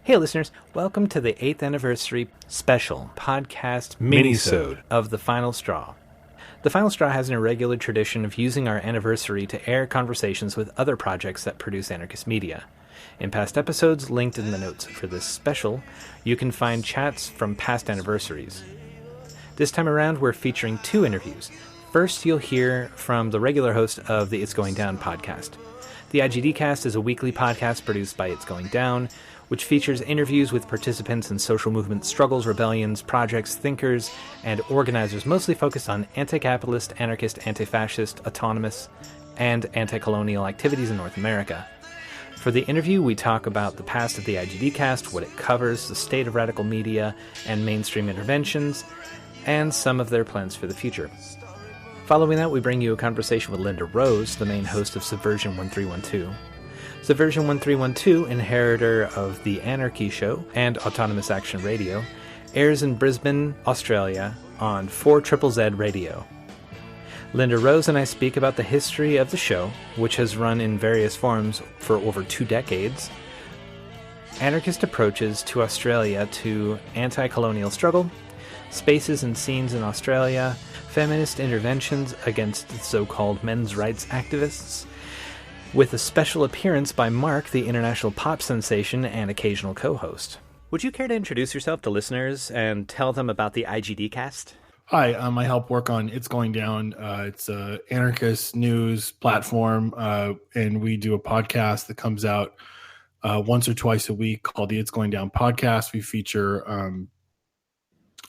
Hey listeners, welcome to the 8th anniversary special podcast mini-sode of The Final Straw. The Final Straw has an irregular tradition of using our anniversary to air conversations with other projects that produce anarchist media. In past episodes, linked in the notes for this special, you can find chats from past anniversaries. This time around, we're featuring 2 interviews. First, you'll hear from the regular host of the ItsGoingDown podcast. The IGDcast is a weekly podcast produced by ItsGoingDown, which features interviews with participants in social movement struggles, rebellions, projects, thinkers, and organizers mostly focused on anti-capitalist, anarchist, anti-fascist, autonomous, and anti-colonial activities in North America. For the interview, we talk about the past of the IGDcast, what it covers, the state of radical media and mainstream interventions, and some of their plans for the future. Following that, we bring you a conversation with Linda Rose, the main host of Subversion 1312. Subversion 1312, inheritor of The Anarchy Show and Autonomous Action Radio, airs in Brisbane, Australia on 4ZZZ Radio. Linda Rose and I speak about the history of the show, which has run in various forms for over 2 decades, anarchist approaches to Australia to anti-colonial struggle, spaces and scenes in Australia, feminist interventions against so-called men's rights activists, with a special appearance by Mark, the international pop sensation and occasional co-host. Would you care to introduce yourself to listeners and tell them about the IGDcast? Hi, I help work on It's Going Down. It's an anarchist news platform, and we do a podcast that comes out once or twice a week called the It's Going Down podcast. We feature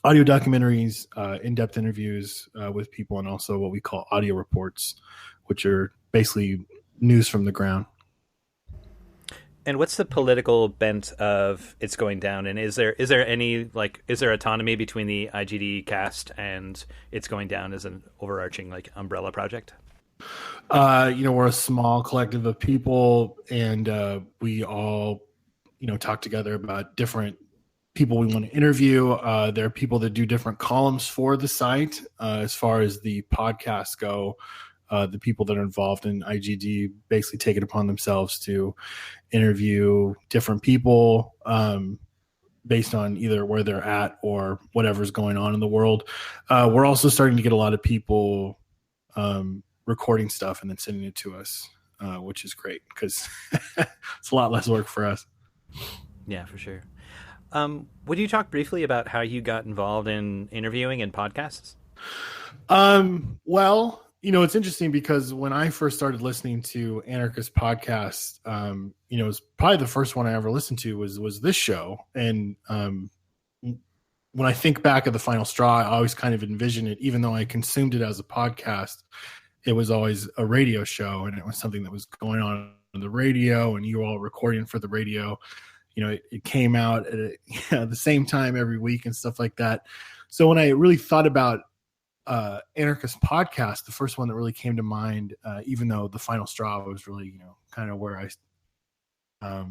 audio documentaries, in-depth interviews with people, and also what we call audio reports, which are basically news from the ground. And what's the political bent of It's Going Down? And is there any, is there autonomy between the IGDcast and It's Going Down as an overarching umbrella project? We're a small collective of people, and we all talk together about different people we want to interview. There are people that do different columns for the site. As far as the podcasts go, the people that are involved in IGD basically take it upon themselves to interview different people based on either where they're at or whatever's going on in the world. We're also starting to get a lot of people recording stuff and then sending it to us, which is great because it's a lot less work for us. Yeah, for sure. Would you talk briefly about how you got involved in interviewing and podcasts? Well, it's interesting because when I first started listening to anarchist podcasts, it was probably the first one I ever listened to was this show. And when I think back of The Final Straw, I always kind of envision it, even though I consumed it as a podcast, it was always a radio show, and it was something that was going on the radio, and you were all recording for the radio. It came out at the same time every week and stuff like that. So when I really thought about anarchist podcast, the first one that really came to mind, even though The Final Straw was really, kind of where I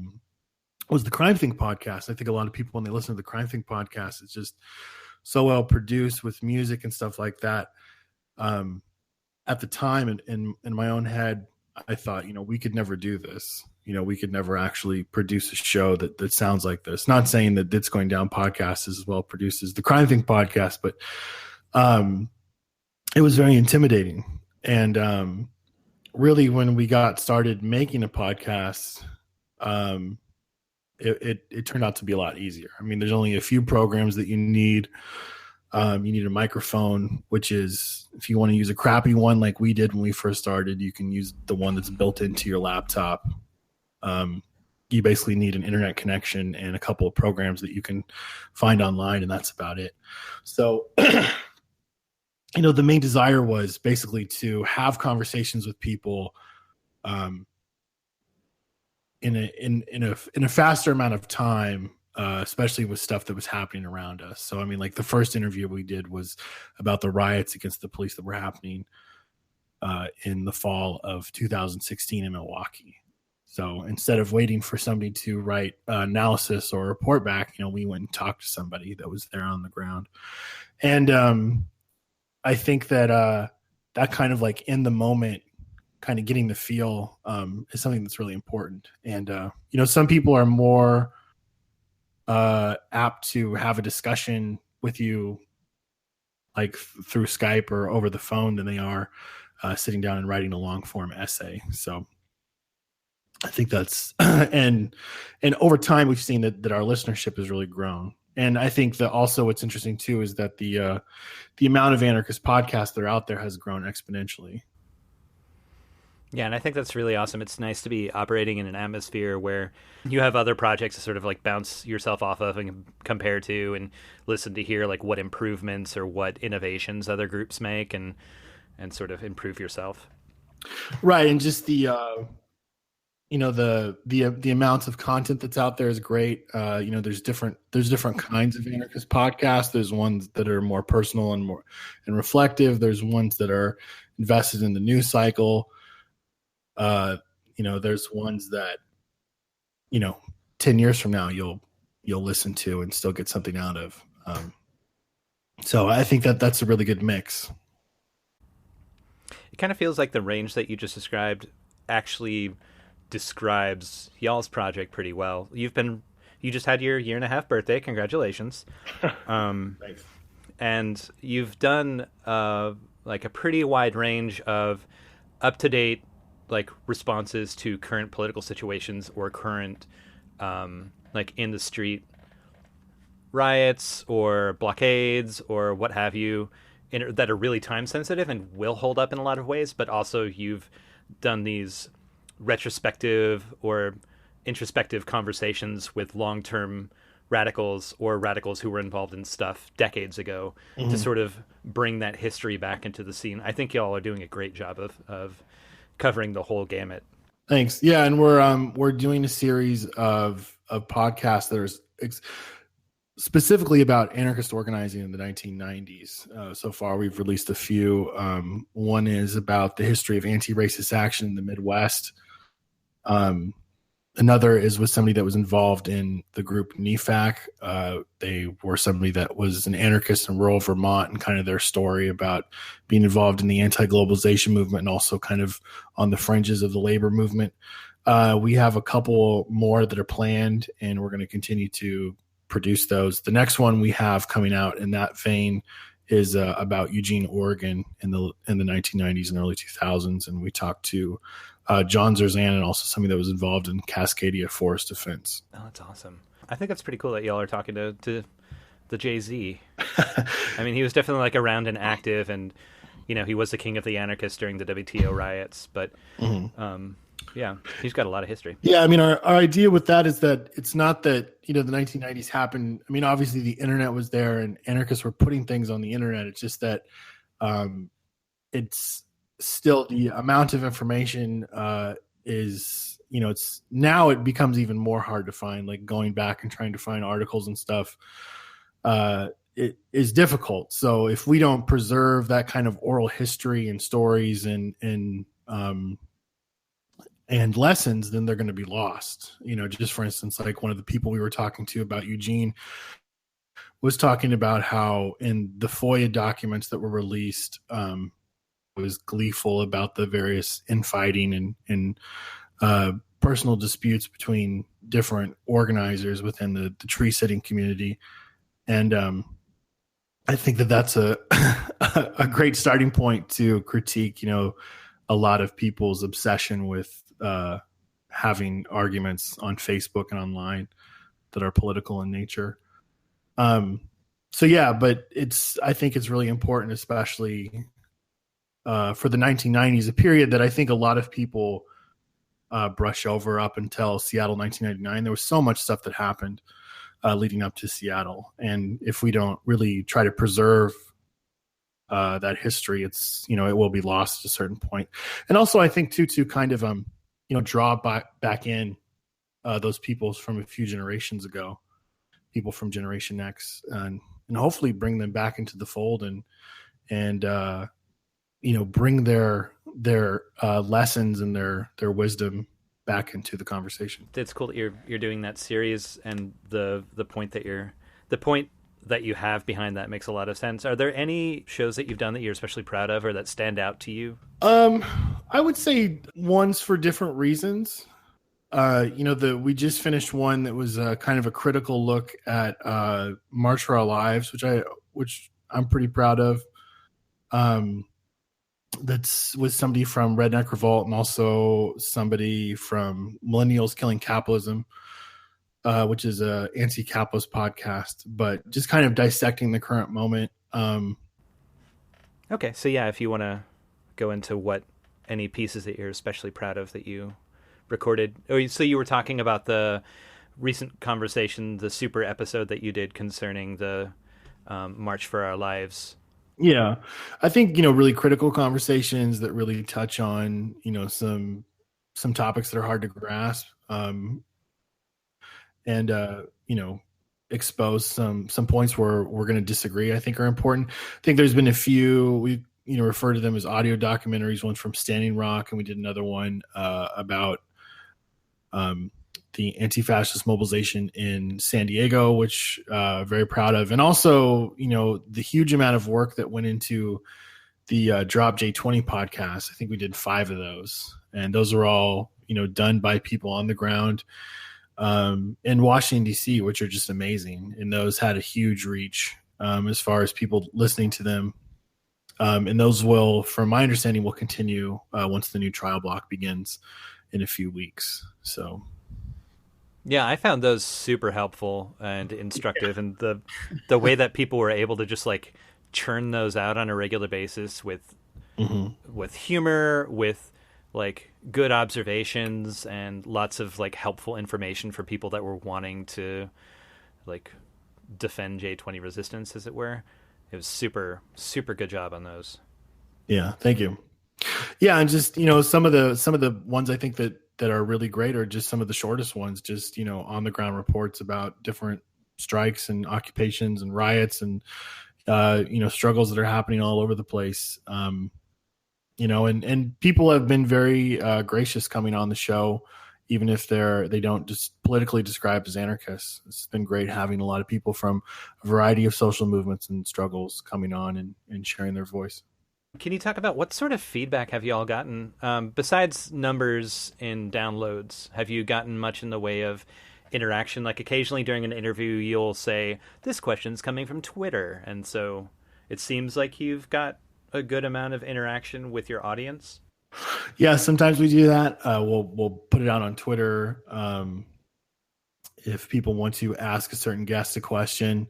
was the Crime Think podcast. I think a lot of people, when they listen to the Crime Think podcast, it's just so well produced with music and stuff like that. At the time, in my own head, I thought, we could never do this. We could never actually produce a show that sounds like this. Not saying that It's Going Down podcast is as well produced as the Crime Think podcast, but it was very intimidating. And really, when we got started making a podcast, it turned out to be a lot easier. I mean, there's only a few programs that you need. You need a microphone, which is, if you want to use a crappy one like we did when we first started, you can use the one that's built into your laptop. You basically need an internet connection and a couple of programs that you can find online, and that's about it. So, the main desire was basically to have conversations with people in a faster amount of time, especially with stuff that was happening around us. So, I mean, the first interview we did was about the riots against the police that were happening in the fall of 2016 in Milwaukee. So instead of waiting for somebody to write analysis or report back, we went and talked to somebody that was there on the ground. And I think that that kind of in the moment, kind of getting the feel is something that's really important. And, some people are more apt to have a discussion with you like through Skype or over the phone than they are sitting down and writing a long form essay. So I think that's and over time we've seen that our listenership has really grown. And I think that also what's interesting too is that the amount of anarchist podcasts that are out there has grown exponentially. Yeah, and I think that's really awesome. It's nice to be operating in an atmosphere where you have other projects to sort of like bounce yourself off of and compare to and listen to hear like what improvements or what innovations other groups make and sort of improve yourself. Right, and just the the amount of content that's out there is great. There's different kinds of anarchist podcasts. There's ones that are more personal and more reflective. There's ones that are invested in the news cycle. There's ones that 10 years from now you'll listen to and still get something out of. So I think that's a really good mix. It kind of feels like the range that you just described actually describes y'all's project pretty well. You just had your 1.5-year birthday. Congratulations. Thanks. And you've done like a pretty wide range of up-to-date like responses to current political situations or current like in the street riots or blockades or what have you that are really time sensitive and will hold up in a lot of ways, but also you've done these retrospective or introspective conversations with long-term radicals or radicals who were involved in stuff decades ago to sort of bring that history back into the scene. I think y'all are doing a great job of covering the whole gamut. Thanks. Yeah, and we're doing a series of podcasts that are specifically about anarchist organizing in the 1990s. So far, we've released a few. One is about the history of anti-racist action in the Midwest. Another is with somebody that was involved in the group NEFAC. They were somebody that was an anarchist in rural Vermont and kind of their story about being involved in the anti-globalization movement and also kind of on the fringes of the labor movement. We have a couple more that are planned, and we're going to continue to produce those. The next one we have coming out in that vein is about Eugene, Oregon in the 1990s and early 2000s, and we talked to John Zerzan and also somebody that was involved in Cascadia Forest Defense. Oh, that's awesome. I think that's pretty cool that y'all are talking to the Jay-Z. I mean, he was definitely like around and active, and he was the king of the anarchists during the WTO riots, but yeah, he's got a lot of history. Yeah, I mean, our idea with that is that it's not that, the 1990s happened. I mean, obviously the internet was there and anarchists were putting things on the internet. It's just that it's still the amount of information is, it's now it becomes even more hard to find, like going back and trying to find articles and stuff. It is difficult. So if we don't preserve that kind of oral history and stories and lessons, then they're going to be lost. Just for instance, like one of the people we were talking to about Eugene was talking about how in the FOIA documents that were released, was gleeful about the various infighting and personal disputes between different organizers within the tree sitting community. And I think that that's a great starting point to critique, a lot of people's obsession with having arguments on Facebook and online that are political in nature. So yeah, but I think it's really important, especially for the 1990s, a period that I think a lot of people brush over up until Seattle 1999. There was so much stuff that happened leading up to Seattle. And if we don't really try to preserve that history, it's, it will be lost at a certain point. And also I think too, to kind of, draw back in those people from a few generations ago, people from Generation X, and hopefully bring them back into the fold and bring their lessons and their wisdom back into the conversation. It's cool that you're doing that series, and the point that you have behind that makes a lot of sense. Are there any shows that you've done that you're especially proud of or that stand out to you? I would say ones for different reasons. We just finished one that was kind of a critical look at March for Our Lives, which I'm pretty proud of. That's with somebody from Redneck Revolt and also somebody from Millennials Killing Capitalism, which is a anti-capitalist podcast, but just kind of dissecting the current moment. Okay, so yeah, if you want to go into what any pieces that you're especially proud of that you recorded. Oh, so you were talking about the recent conversation, the super episode that you did concerning the March for Our Lives. Yeah, I think, really critical conversations that really touch on, some topics that are hard to grasp, and expose some points where we're going to disagree, I think are important. I think there's been a few, we refer to them as audio documentaries, one from Standing Rock, and we did another one about the anti-fascist mobilization in San Diego, which very proud of. And also, the huge amount of work that went into the Drop J20 podcast. I think we did 5 of those, and those are all, done by people on the ground in Washington, D.C., which are just amazing. And those had a huge reach as far as people listening to them. And those will, from my understanding, will continue once the new trial block begins in a few weeks. So, yeah, I found those super helpful and instructive, and the way that people were able to just like churn those out on a regular basis with humor, with like good observations, and lots of like helpful information for people that were wanting to like defend J20 resistance, as it were. It was super, super good job on those. Yeah, thank you. Yeah, and just some of the ones I think that are really great are just some of the shortest ones, just on the ground reports about different strikes and occupations and riots and struggles that are happening all over the place. And people have been very gracious coming on the show, even if they don't just politically describe as anarchists. It's been great having a lot of people from a variety of social movements and struggles coming on and sharing their voice. Can you talk about what sort of feedback have you all gotten? Besides numbers in downloads, have you gotten much in the way of interaction? Like occasionally during an interview, you'll say, this question's coming from Twitter. And so it seems like you've got a good amount of interaction with your audience. Yeah, sometimes we do that. We'll put it out on Twitter. If people want to ask a certain guest a question,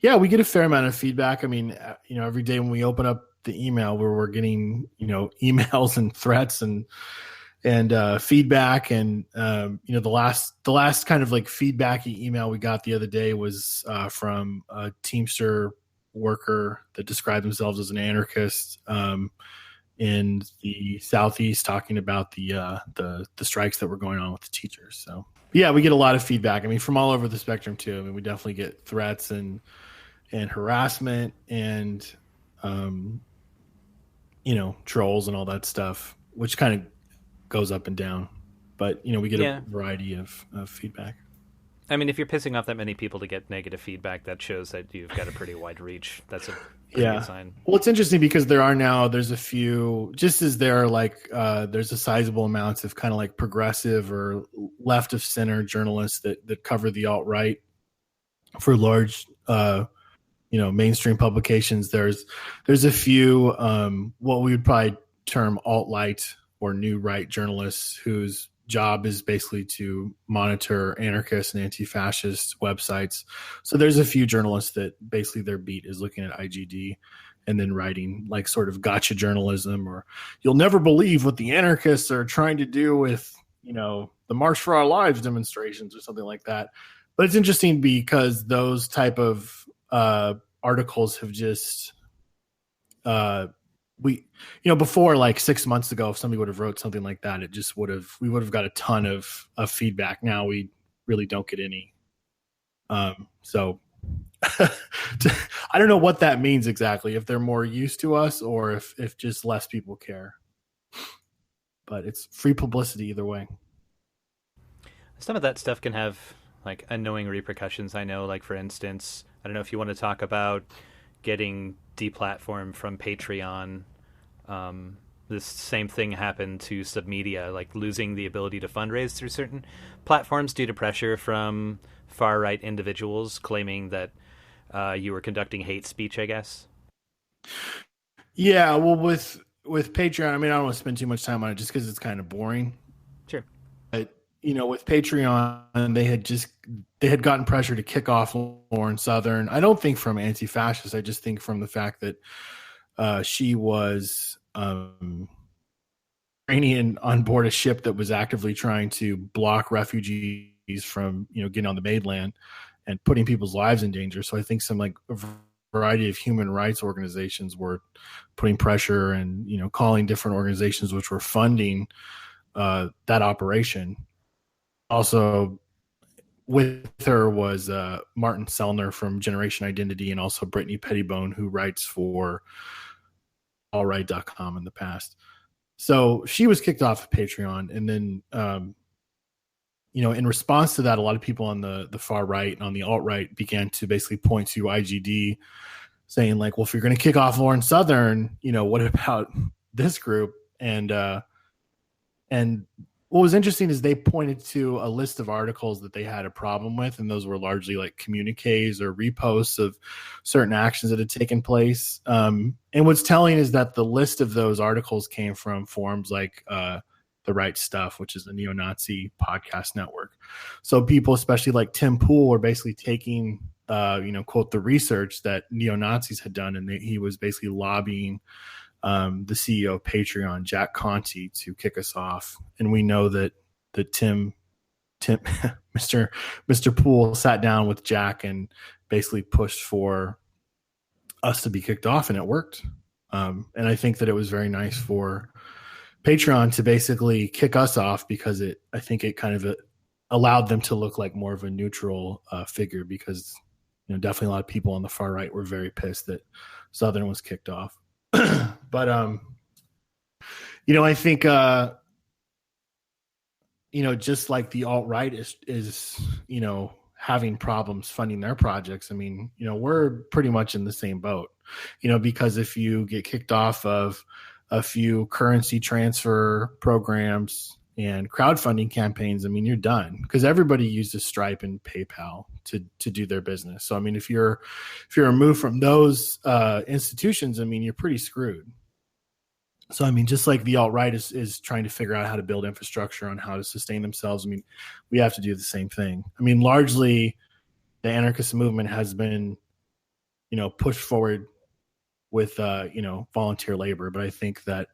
yeah, we get a fair amount of feedback. I mean, every day when we open up the email, where we're getting, emails and threats and feedback. And, the last kind of like feedbacky email we got the other day was from a Teamster worker that described themselves as an anarchist in the Southeast, talking about the strikes that were going on with the teachers. So yeah, we get a lot of feedback. I mean, from all over the spectrum too. I mean, we definitely get threats and harassment and, trolls and all that stuff, which kind of goes up and down. But, we get a variety of feedback. I mean, if you're pissing off that many people to get negative feedback, that shows that you've got a pretty wide reach. That's a pretty good sign. Well, it's interesting because there's a few, just as there are like, there's a sizable amounts of kind of like progressive or left of center journalists that cover the alt-right for large, mainstream publications. There's a few, what we would probably term alt-right or new right journalists whose job is basically to monitor anarchist and anti-fascist websites. So there's a few journalists that basically their beat is looking at IGD and then writing like sort of gotcha journalism, or you'll never believe what the anarchists are trying to do with, the March for Our Lives demonstrations or something like that. But it's interesting because those type of articles have just before like 6 months ago, if somebody would have wrote something like that, we would have got a ton of feedback. Now we really don't get any. So I don't know what that means exactly, if they're more used to us or if just less people care, but it's free publicity either way. Some of that stuff can have like annoying repercussions. I know, like for instance, I don't know if you want to talk about getting deplatformed from Patreon this same thing happened to submedia, like losing the ability to fundraise through certain platforms due to pressure from far right individuals claiming that you were conducting hate speech, I guess. Yeah, well, with Patreon, I mean, I don't want to spend too much time on it just because it's kind of boring. Sure. But with Patreon, they had gotten pressure to kick off Lauren Southern. I don't think from Antifascist. I just think from the fact that she was Iranian on board a ship that was actively trying to block refugees from getting on the mainland and putting people's lives in danger. So I think some like a variety of human rights organizations were putting pressure and calling different organizations which were funding that operation. Also with her was Martin Sellner from Generation Identity, and also Brittany Pettibone, who writes for allright.com in the past. So she was kicked off of Patreon, and then in response to that, a lot of people on the far right and on the alt-right began to basically point to IGD, saying like, well, if you're going to kick off Lauren Southern, what about this group? And what was interesting is they pointed to a list of articles that they had a problem with, and those were largely like communiques or reposts of certain actions that had taken place. And what's telling is that the list of those articles came from forums like The Right Stuff, which is a neo-Nazi podcast network. So people, especially like Tim Pool, were basically taking, quote, the research that neo-Nazis had done, and he was basically lobbying the CEO of Patreon, Jack Conte, to kick us off. And we know that Tim Mr. Poole sat down with Jack and basically pushed for us to be kicked off, and it worked. And I think that it was very nice for Patreon to basically kick us off, because I think it kind of allowed them to look like more of a neutral figure, because definitely a lot of people on the far right were very pissed that Southern was kicked off. But I think just like the alt-right is having problems funding their projects. I mean, we're pretty much in the same boat, because if you get kicked off of a few currency transfer programs and crowdfunding campaigns, I mean, you're done, because everybody uses Stripe and PayPal to do their business. So, I mean, if you're removed from those institutions, I mean, you're pretty screwed. So, I mean, just like the alt-right is trying to figure out how to build infrastructure on how to sustain themselves, I mean, we have to do the same thing. I mean, largely the anarchist movement has been, pushed forward with, volunteer labor. But I think that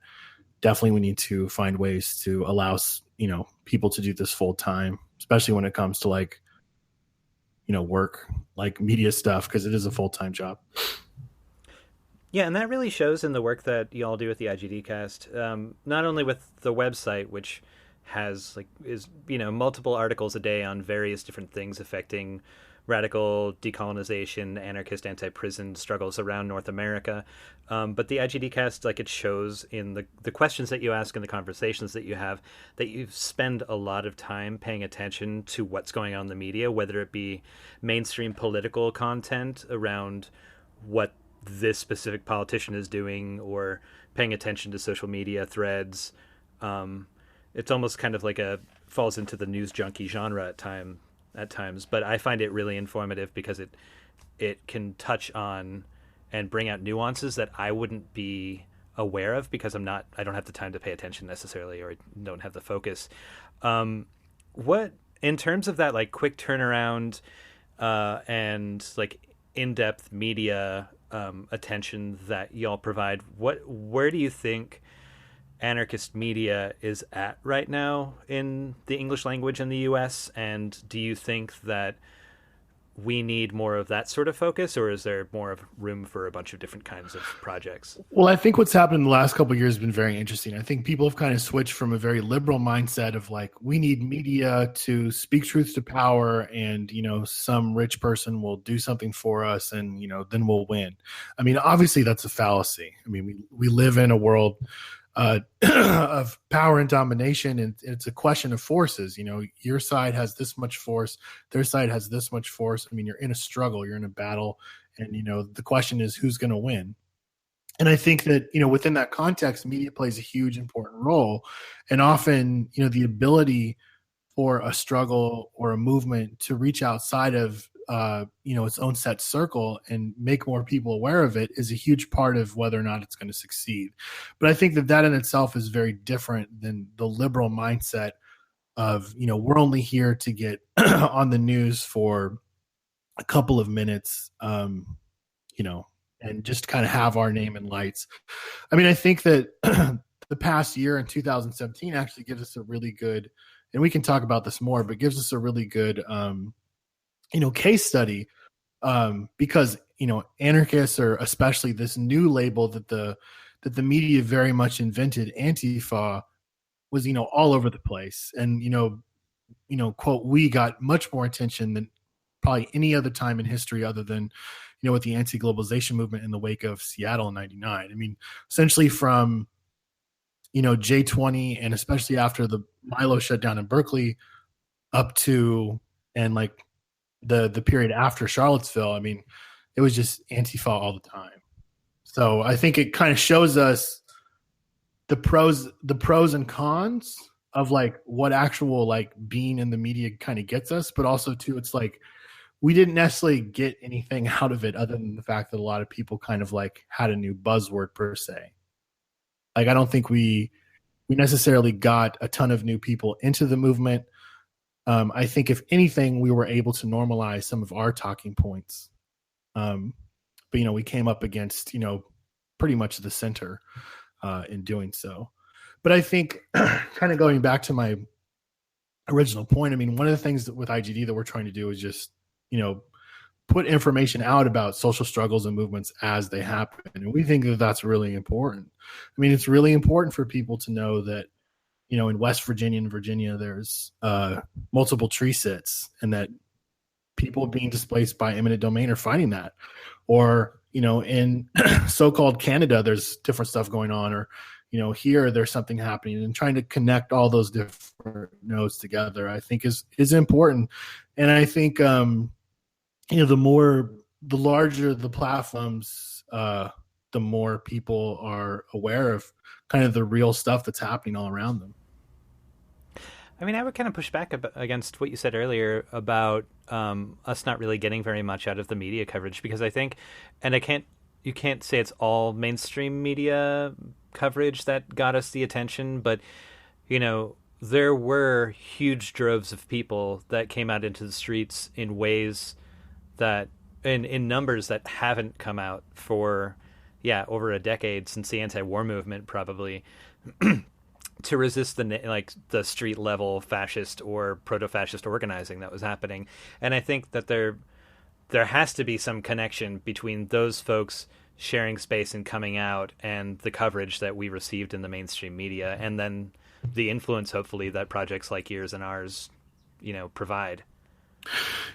definitely we need to find ways to allow, people to do this full time, especially when it comes to like, work, like media stuff, because it is a full-time job. Yeah, and that really shows in the work that you all do with the IGDcast, not only with the website, which has multiple articles a day on various different things affecting radical decolonization, anarchist anti-prison struggles around North America, but the IGDcast, it shows in the questions that you ask and the conversations that you have, that you spend a lot of time paying attention to what's going on in the media, whether it be mainstream political content around what this specific politician is doing, or paying attention to social media threads. It's almost kind of like falls into the news junkie genre at times, but I find it really informative because it can touch on and bring out nuances that I wouldn't be aware of, because I don't have the time to pay attention necessarily, or don't have the focus. What, in terms of that quick turnaround and in-depth media attention that y'all provide, where do you think anarchist media is at right now in the English language in the US? And do you think that we need more of that sort of focus, or is there more of room for a bunch of different kinds of projects? Well, I think what's happened in the last couple of years has been very interesting. I think people have kind of switched from a very liberal mindset of we need media to speak truth to power, and some rich person will do something for us, and then we'll win. I mean, obviously that's a fallacy. I mean, we live in a world of power and domination, and it's a question of forces. Your side has this much force, their side has this much force. I mean, you're in a struggle, you're in a battle, and the question is who's going to win. And I think that, within that context, media plays a huge important role. And often, the ability for a struggle or a movement to reach outside of, its own set circle and make more people aware of it is a huge part of whether or not it's going to succeed. But I think that in itself is very different than the liberal mindset of, we're only here to get on the news for a couple of minutes, and just kind of have our name in lights. I mean, I think that the past year in 2017 actually gives us a really good, and we can talk about this more, but gives us a really good, case study, because, anarchists, or especially this new label that the media very much invented, Antifa, was, all over the place. And, quote, we got much more attention than probably any other time in history other than, with the anti-globalization movement in the wake of Seattle in 99. I mean, essentially from, J20, and especially after the Milo shutdown in Berkeley up to, and like the period after Charlottesville, I mean, it was just Antifa all the time. So I think it kind of shows us the pros and cons of like what actual like being in the media kind of gets us, but also too, it's like, we didn't necessarily get anything out of it other than the fact that a lot of people kind of like had a new buzzword per se. Like, I don't think we necessarily got a ton of new people into the movement. I think if anything, we were able to normalize some of our talking points. But, we came up against, pretty much the center in doing so. But I think kind of going back to my original point, I mean, one of the things that with IGD that we're trying to do is just, put information out about social struggles and movements as they happen. And we think that that's really important. I mean, it's really important for people to know that, in West Virginia and Virginia, there's multiple tree sits, and that people being displaced by eminent domain are fighting that. Or, in so-called Canada, there's different stuff going on, or, here there's something happening, and trying to connect all those different nodes together, I think is important. And I think, the larger the platforms, the more people are aware of kind of the real stuff that's happening all around them. I mean, I would kind of push back against what you said earlier about us not really getting very much out of the media coverage, because I think, and you can't say it's all mainstream media coverage that got us the attention, but, there were huge droves of people that came out into the streets in ways that, in numbers that haven't come out for, over a decade, since the anti-war movement, probably, to resist the street level fascist or proto-fascist organizing that was happening. And I think that there has to be some connection between those folks sharing space and coming out and the coverage that we received in the mainstream media, and then the influence, hopefully, that projects like yours and ours, provide.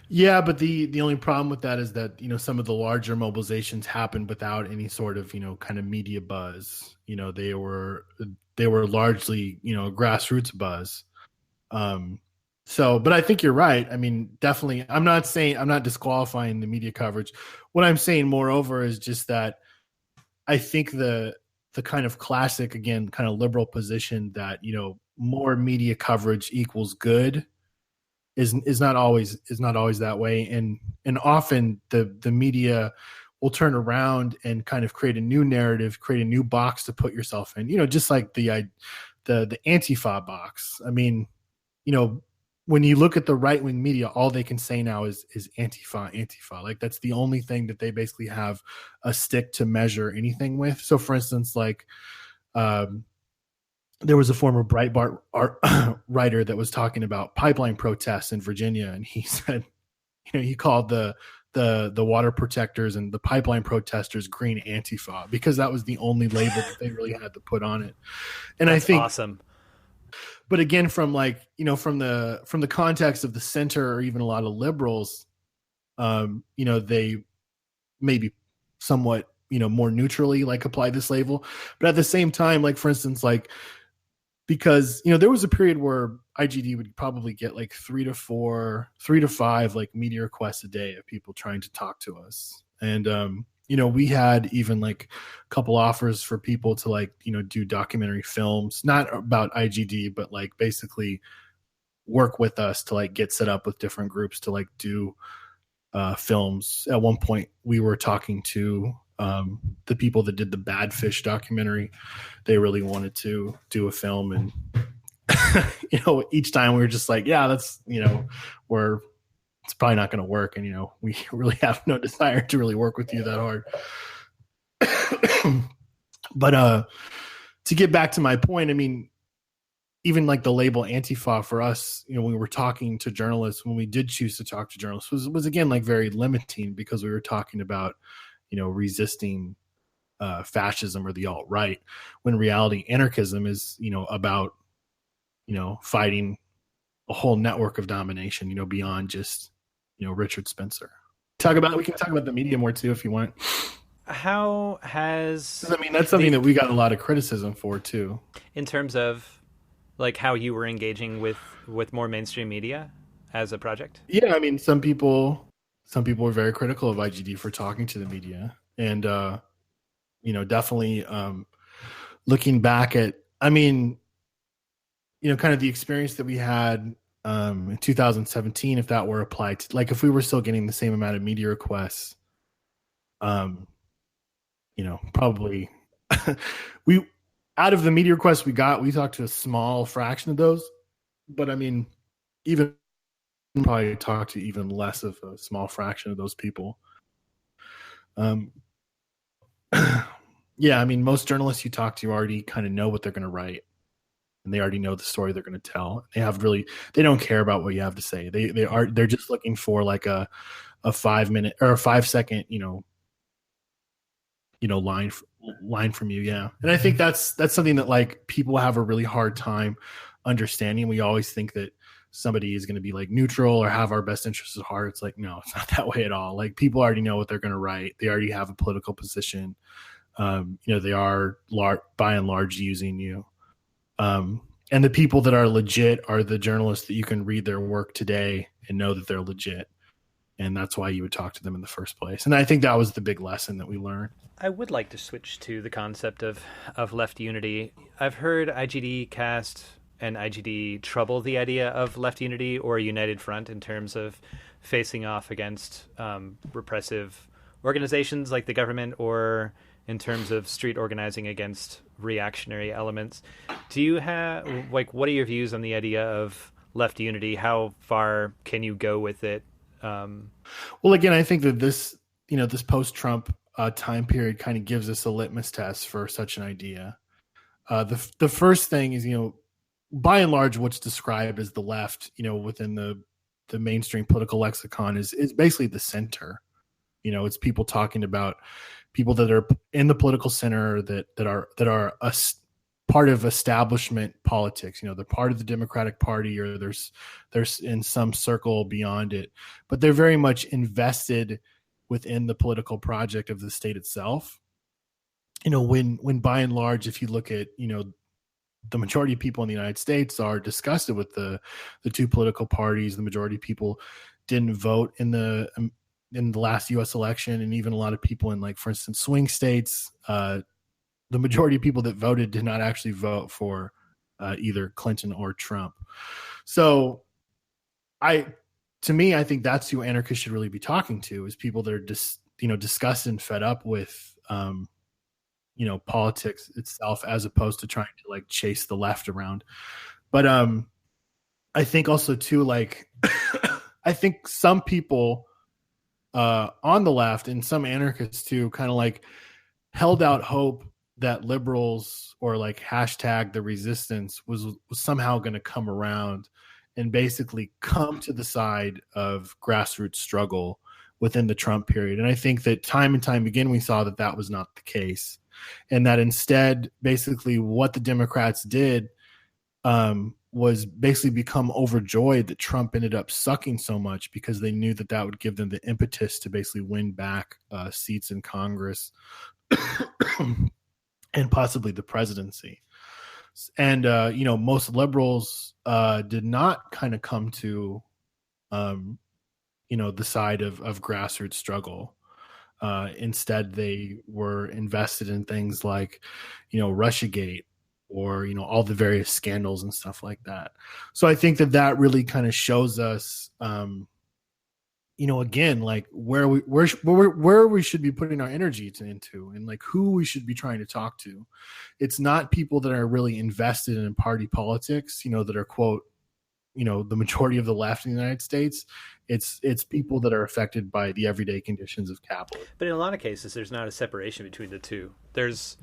Yeah, but the only problem with that is that, some of the larger mobilizations happened without any sort of, kind of media buzz. They were largely, grassroots buzz. But I think you're right. I mean, definitely, I'm not disqualifying the media coverage. What I'm saying, moreover, is just that I think the kind of classic, again, kind of liberal position that, more media coverage equals good is not always that way. And often the media will turn around and kind of create a new narrative, create a new box to put yourself in, just like the Antifa box. I mean, when you look at the right-wing media, all they can say now is Antifa. Like, that's the only thing that they basically have a stick to measure anything with. So for instance, like, there was a former Breitbart writer that was talking about pipeline protests in Virginia, and he said, he called the water protectors and the pipeline protesters green Antifa, because that was the only label that they really had to put on it. And that's, I think, awesome. But again, from from the context of the center, or even a lot of liberals, they maybe somewhat, more neutrally like apply this label. But at the same time, like, for instance, like, because, there was a period where IGD would probably get like 3 to 5 like media requests a day of people trying to talk to us. And, we had even like a couple offers for people to like, do documentary films, not about IGD, but like basically work with us to like get set up with different groups to like do films. At one point we were talking to the people that did the Bad Fish documentary. They really wanted to do a film, and each time we were just like, yeah, that's, it's probably not going to work. And, we really have no desire to really work with you that hard. But to get back to my point, I mean, even like the label Antifa for us, when we were talking to journalists, when we did choose to talk to journalists, was again, like very limiting, because we were talking about, resisting fascism or the alt-right, when in reality anarchism is, about, fighting a whole network of domination, beyond just, Richard Spencer. We can talk about the media more too, if you want. How has... I mean, that's something that we got a lot of criticism for too. In terms of like how you were engaging with more mainstream media as a project? Yeah, I mean, some people were very critical of IGD for talking to the media. And, definitely looking back at, I mean, kind of the experience that we had in 2017, if that were applied to, like, if we were still getting the same amount of media requests, probably we, out of the media requests we got, we talked to a small fraction of those, but I mean, even probably talked to even less of a small fraction of those people. Yeah, I mean, most journalists you talk to already kind of know what they're going to write, and they already know the story they're going to tell. They don't care about what you have to say. They're just looking for like a 5 minute or a 5 second, line from you. Yeah. And I think that's something that like people have a really hard time understanding. We always think that somebody is going to be like neutral or have our best interests at heart. It's like, no, it's not that way at all. Like, people already know what they're going to write. They already have a political position. They are by and large using you. And the people that are legit are the journalists that you can read their work today and know that they're legit. And that's why you would talk to them in the first place. And I think that was the big lesson that we learned. I would like to switch to the concept of left unity. I've heard IGDcast and IGD trouble the idea of left unity or a united front in terms of facing off against repressive organizations like the government, or in terms of street organizing against reactionary elements. Do you have, like, what are your views on the idea of left unity? How far can you go with it? Well, again, I think that this post-Trump time period kind of gives us a litmus test for such an idea. The first thing is, by and large, what's described as the left, within the mainstream political lexicon is basically the center. It's people talking about people that are in the political center that are a part of establishment politics. They're part of the Democratic Party, or there's in some circle beyond it, but they're very much invested within the political project of the state itself. When by and large, if you look at, the majority of people in the United States are disgusted with the two political parties. The majority of people didn't vote in the last U.S. election, and even a lot of people in, like, for instance, swing states, the majority of people that voted did not actually vote for either Clinton or Trump. So I think that's who anarchists should really be talking to, is people that are disgusted and fed up with, politics itself, as opposed to trying to like chase the left around. But I think also too, like, I think some people on the left and some anarchists too kind of like held out hope that liberals, or like hashtag the resistance, was somehow going to come around and basically come to the side of grassroots struggle within the Trump period. And I think that time and time again, we saw that was not the case. And that instead, basically what the Democrats did was basically become overjoyed that Trump ended up sucking so much, because they knew that would give them the impetus to basically win back seats in Congress and possibly the presidency. And, most liberals did not kind of come to, the side of grassroots struggle. Instead, they were invested in things like, Russiagate, or, all the various scandals and stuff like that. So I think that really kind of shows us, again, like where we should be putting our energy into, and like who we should be trying to talk to. It's not people that are really invested in party politics, that are, quote, the majority of the left in the United States. It's people that are affected by the everyday conditions of capitalism. But in a lot of cases, there's not a separation between the two. There's,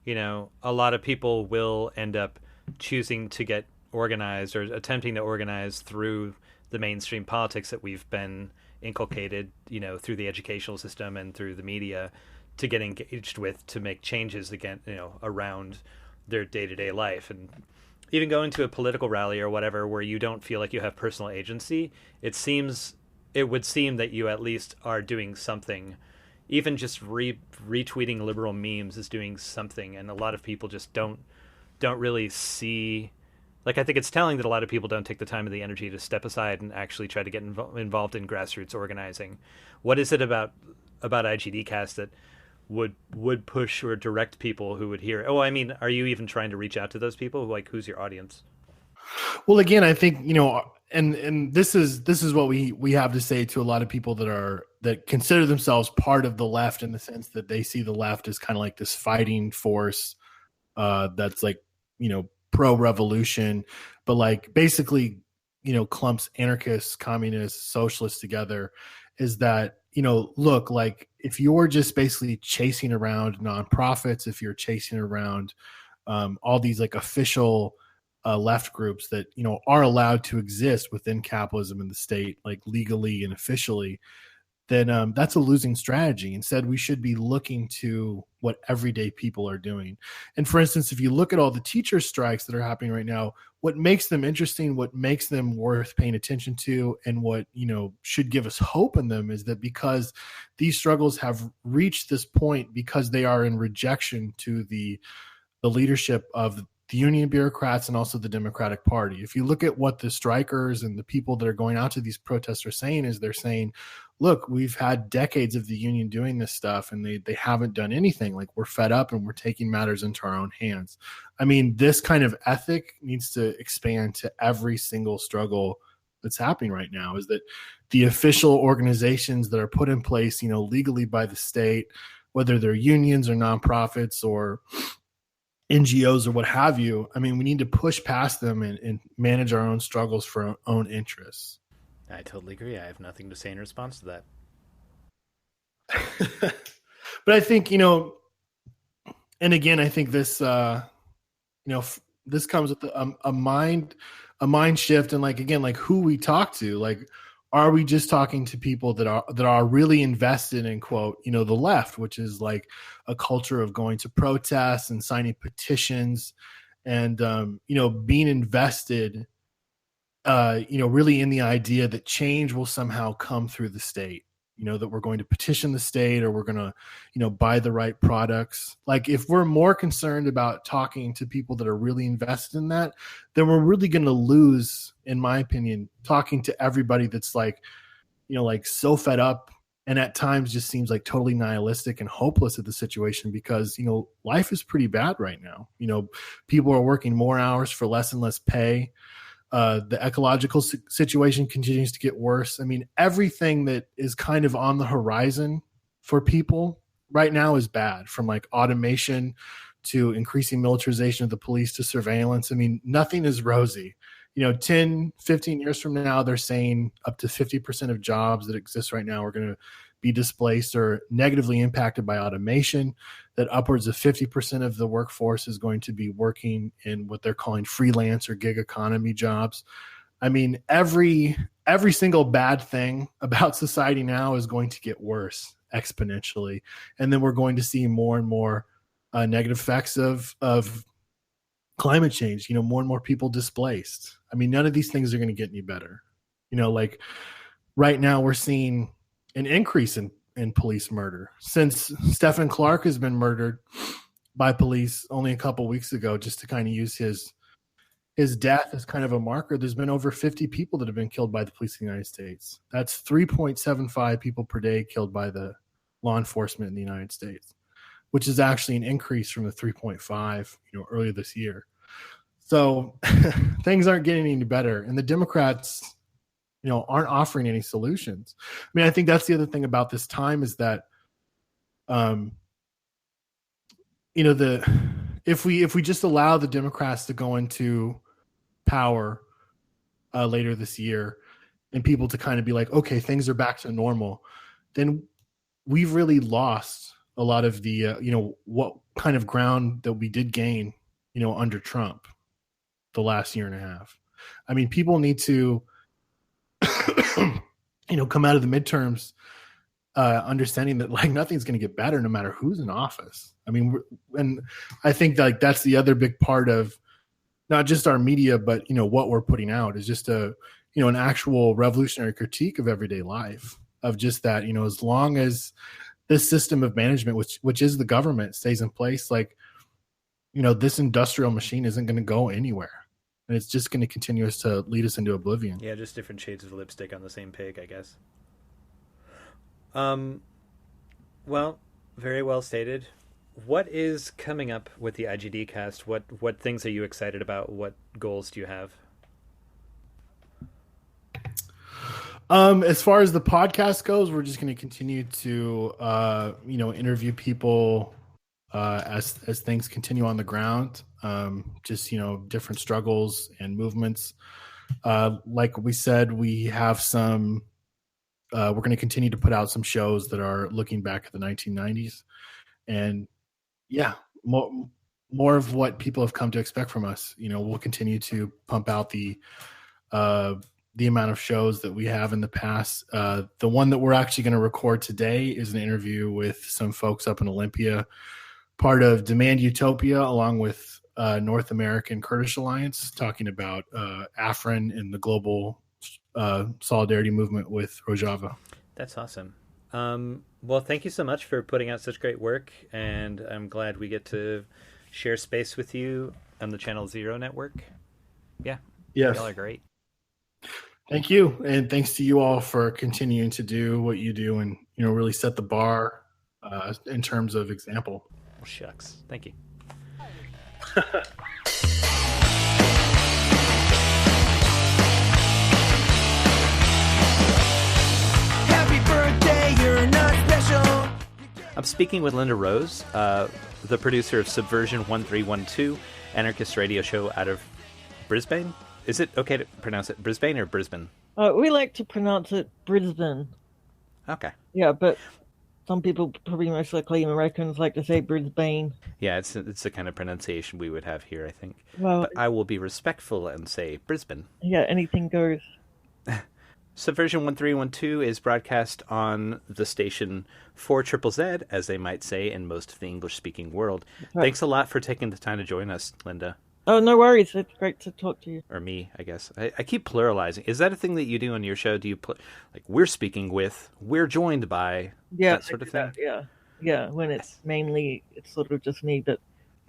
a lot of people will end up choosing to get organized or attempting to organize through the mainstream politics that we've been inculcated, through the educational system and through the media, to get engaged with, to make changes again, around their day-to-day life. And even going to a political rally or whatever where you don't feel like you have personal agency, it would seem that you at least are doing something. Even just retweeting liberal memes is doing something, and a lot of people just don't really see. Like, I think it's telling that a lot of people don't take the time or the energy to step aside and actually try to get involved in grassroots organizing. What is it about IGDcast that would push or direct people who would hear? Oh, I mean, are you even trying to reach out to those people? Like, who's your audience? Well, again, I think, and this is what we have to say to a lot of people that consider themselves part of the left, in the sense that they see the left as kind of like this fighting force that's like, pro-revolution, but like basically, clumps anarchists, communists, socialists together, is that, look, like if you're just basically chasing around nonprofits, if you're chasing around all these like official left groups that, are allowed to exist within capitalism in the state, like legally and officially, then that's a losing strategy. Instead, we should be looking to what everyday people are doing. And for instance, if you look at all the teacher strikes that are happening right now, what makes them interesting, what makes them worth paying attention to, and what, should give us hope in them, is that because these struggles have reached this point, because they are in rejection to the leadership of the union bureaucrats and also the Democratic Party. If you look at what the strikers and the people that are going out to these protests are saying, is they're saying, look, we've had decades of the union doing this stuff and they haven't done anything. Like, we're fed up and we're taking matters into our own hands. I mean, this kind of ethic needs to expand to every single struggle that's happening right now, is that the official organizations that are put in place, legally by the state, whether they're unions or nonprofits or NGOs or what have you, I mean, we need to push past them and manage our own struggles for our own interests. I totally agree. I have nothing to say in response to that. But I think, and again, I think this, this comes with a mind shift, and like, again, like who we talk to. Like, are we just talking to people that are really invested in, quote, the left, which is like a culture of going to protests and signing petitions and, being invested, really in the idea that change will somehow come through the state, that we're going to petition the state, or we're going to, buy the right products. Like, if we're more concerned about talking to people that are really invested in that, then we're really going to lose, in my opinion, talking to everybody that's like, like so fed up and at times just seems like totally nihilistic and hopeless at the situation, because, life is pretty bad right now. People are working more hours for less and less pay. The ecological situation continues to get worse. I mean, everything that is kind of on the horizon for people right now is bad, from like automation to increasing militarization of the police to surveillance. I mean, nothing is rosy. 10, 15 years from now, they're saying up to 50% of jobs that exist right now are going to be displaced or negatively impacted by automation, that upwards of 50% of the workforce is going to be working in what they're calling freelance or gig economy jobs. I mean, every single bad thing about society now is going to get worse exponentially. And then we're going to see more and more negative effects of climate change, more and more people displaced. I mean, none of these things are going to get any better. Like right now we're seeing an increase in police murder since Stephen Clark has been murdered by police only a couple weeks ago. Just to kind of use his death as kind of a marker, there's been over 50 people that have been killed by the police in the United States. That's 3.75 people per day killed by the law enforcement in the United States, which is actually an increase from the 3.5, earlier this year. So things aren't getting any better, and the Democrats, aren't offering any solutions. I mean, I think that's the other thing about this time is that, if we just allow the Democrats to go into power later this year, and people to kind of be like, okay, things are back to normal, then we've really lost a lot of the, what kind of ground that we did gain, under Trump the last year and a half. I mean, people need to, come out of the midterms understanding that like nothing's going to get better no matter who's in office. I mean, and I think like that's the other big part of not just our media, but what we're putting out is just an actual revolutionary critique of everyday life, of just that, as long as this system of management, which is the government, stays in place, like, this industrial machine isn't going to go anywhere. And it's just going to continue to lead us into oblivion. Yeah, just different shades of lipstick on the same pig, I guess. Well, very well stated. What is coming up with the IGDcast? What things are you excited about? What goals do you have? As far as the podcast goes, we're just going to continue to, interview people as things continue on the ground. Just, different struggles and movements. Like we said, we have some, we're going to continue to put out some shows that are looking back at the 1990s. And yeah, more of what people have come to expect from us. We'll continue to pump out the amount of shows that we have in the past. The one that we're actually going to record today is an interview with some folks up in Olympia, part of Demand Utopia, along with North American Kurdish Alliance, talking about Afrin and the global solidarity movement with Rojava. That's awesome. Well, thank you so much for putting out such great work, and I'm glad we get to share space with you on the Channel Zero network. Yeah. Yes. Y'all are great. Thank you. And thanks to you all for continuing to do what you do and, really set the bar in terms of example. Well, shucks. Thank you. I'm speaking with Linda Rose, the producer of Subversion 1312, Anarchist radio show out of Brisbane. Is it okay to pronounce it Brisbane or Brisbane? We like to pronounce it Brisbane. Okay. Yeah, but some people, probably most likely Americans, like to say Brisbane. Yeah, it's the kind of pronunciation we would have here, I think. Well, but I will be respectful and say Brisbane. Yeah, anything goes. Subversion 1312 is broadcast on the station 4ZZZ, as they might say in most of the English-speaking world. Right. Thanks a lot for taking the time to join us, Linda. Oh, no worries. It's great to talk to you. Or me, I guess. I keep pluralizing. Is that a thing that you do on your show? Do you like we're speaking with, we're joined by, that sort of thing? Yeah. When it's mainly, it's sort of just me, but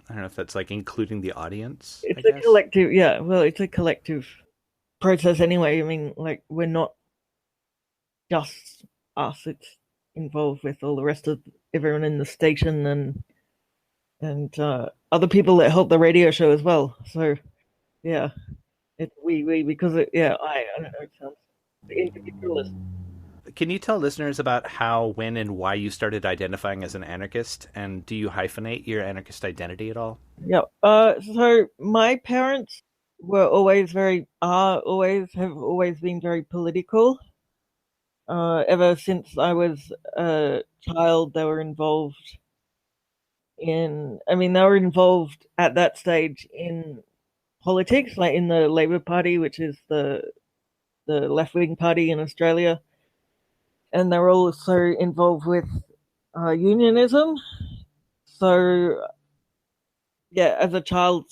I don't know if that's like including the audience. It's a collective. Yeah, well, it's a collective process anyway. I mean, like we're not just us. It's involved with all the rest of everyone in the station and other people that help the radio show as well. So, yeah, it's we because I don't know. It sounds individualist. Can you tell listeners about how, when, and why you started identifying as an anarchist? And do you hyphenate your anarchist identity at all? Yeah. So my parents were always have always been very political. Ever since I was a child, they were involved at that stage in politics, like in the Labour Party, which is the left-wing party in Australia. And they're also involved with unionism. So, yeah, as a child,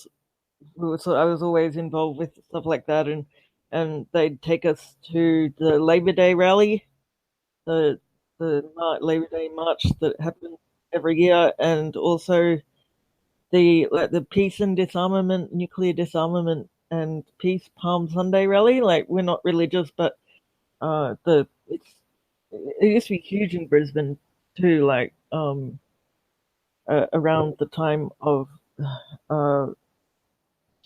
I was always involved with stuff like that, and they'd take us to the Labor Day rally, the Labor Day march that happens every year, and also the peace and disarmament, nuclear disarmament, and peace Palm Sunday rally. Like, we're not religious, but it used to be huge in Brisbane. too, like around the time of uh,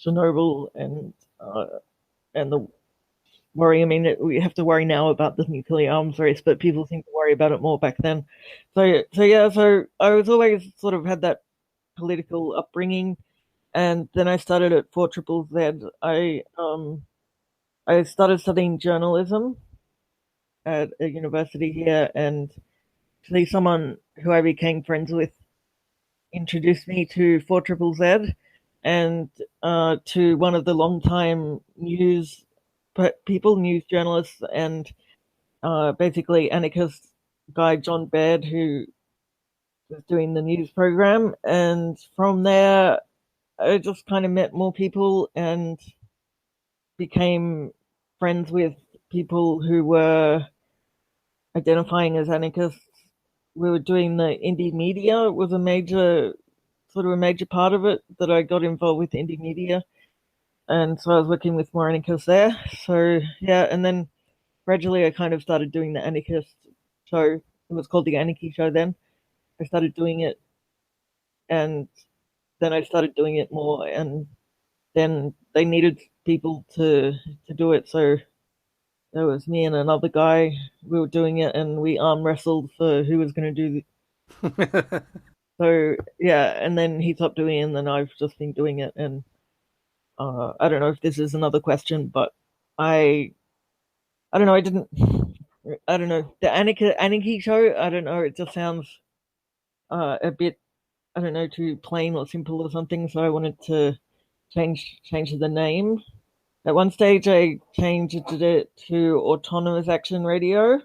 Chernobyl and the worry. I mean, we have to worry now about the nuclear arms race, but people seem to worry about it more back then. So I was always sort of had that political upbringing, and then I started at 4ZZZ. I started studying journalism at a university here, and actually someone who I became friends with introduced me to 4ZZZ and to one of the longtime news people, news journalists, and basically anarchist guy John Baird, who was doing the news program. And from there, I just kind of met more people and became friends with people who were identifying as anarchists. We were doing the indie media, was a major part of it, that I got involved with indie media. And so I was working with more anarchists there. So yeah, and then gradually I kind of started doing the Anarchist show. It was called the Anarchy Show then. I started doing it, and then I started doing it more, and then they needed people to do it. So there was me and another guy. We were doing it, and we arm wrestled for who was going to do So yeah, and then he stopped doing it, and then I've just been doing it. And I don't know if this is another question, but I don't know. I don't know, the Anarchy Show. I don't know. It just sounds a bit, I don't know, too plain or simple or something. So I wanted to change the name. At one stage, I changed it to Autonomous Action Radio.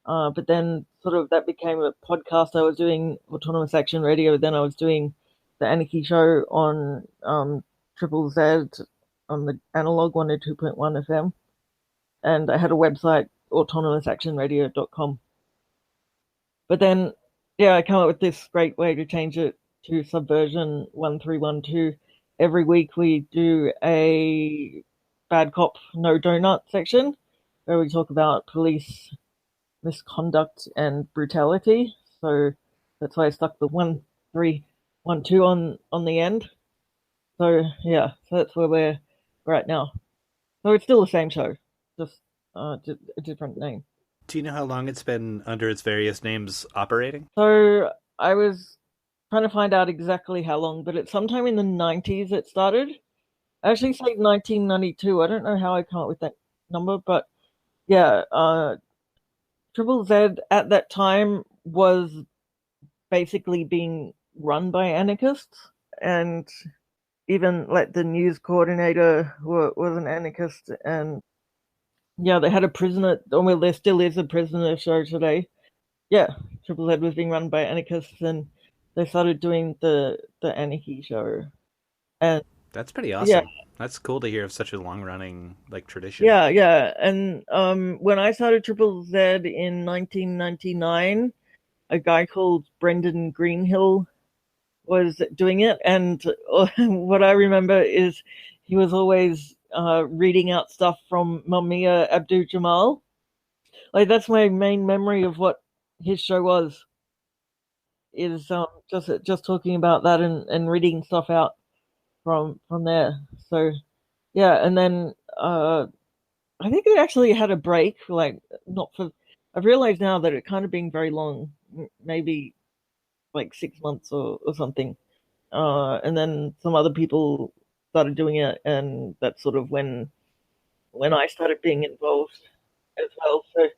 But then sort of that became a podcast. I was doing Autonomous Action Radio. Then I was doing the Anarchy Show on Triple Z on the analog 102.1 FM. And I had a website, autonomousactionradio.com. But then, yeah, I came up with this great way to change it to Subversion 1312. Every week we do a Bad Cop, No Donut section where we talk about police misconduct and brutality. So that's why I stuck the 1312 on the end. So yeah, so that's where we're at now. So it's still the same show, just a different name. Do you know how long it's been under its various names operating? So I was trying to find out exactly how long, but it's sometime in the 90s it started. I actually say 1992. I don't know how I come up with that number, but yeah, Triple Z at that time was basically being run by anarchists, and even like the news coordinator was an anarchist. And yeah, they had a prisoner. Well, there still is a prisoner show today. Yeah, Triple Z was being run by anarchists, and they started doing the Anarchy Show. And that's pretty awesome. Yeah. That's cool to hear of such a long-running tradition. Yeah. And when I started Triple Z in 1999, a guy called Brendan Greenhill was doing it, and what I remember is he was always reading out stuff from Mumia Abdul-Jamal. Like, that's my main memory of what his show was, is just talking about that and reading stuff out from there. So yeah, and then I think it actually had a break, like not for. I've realized now that it kind of been very long, maybe like 6 months or something. And then some other people started doing it, and that's sort of when I started being involved as well. So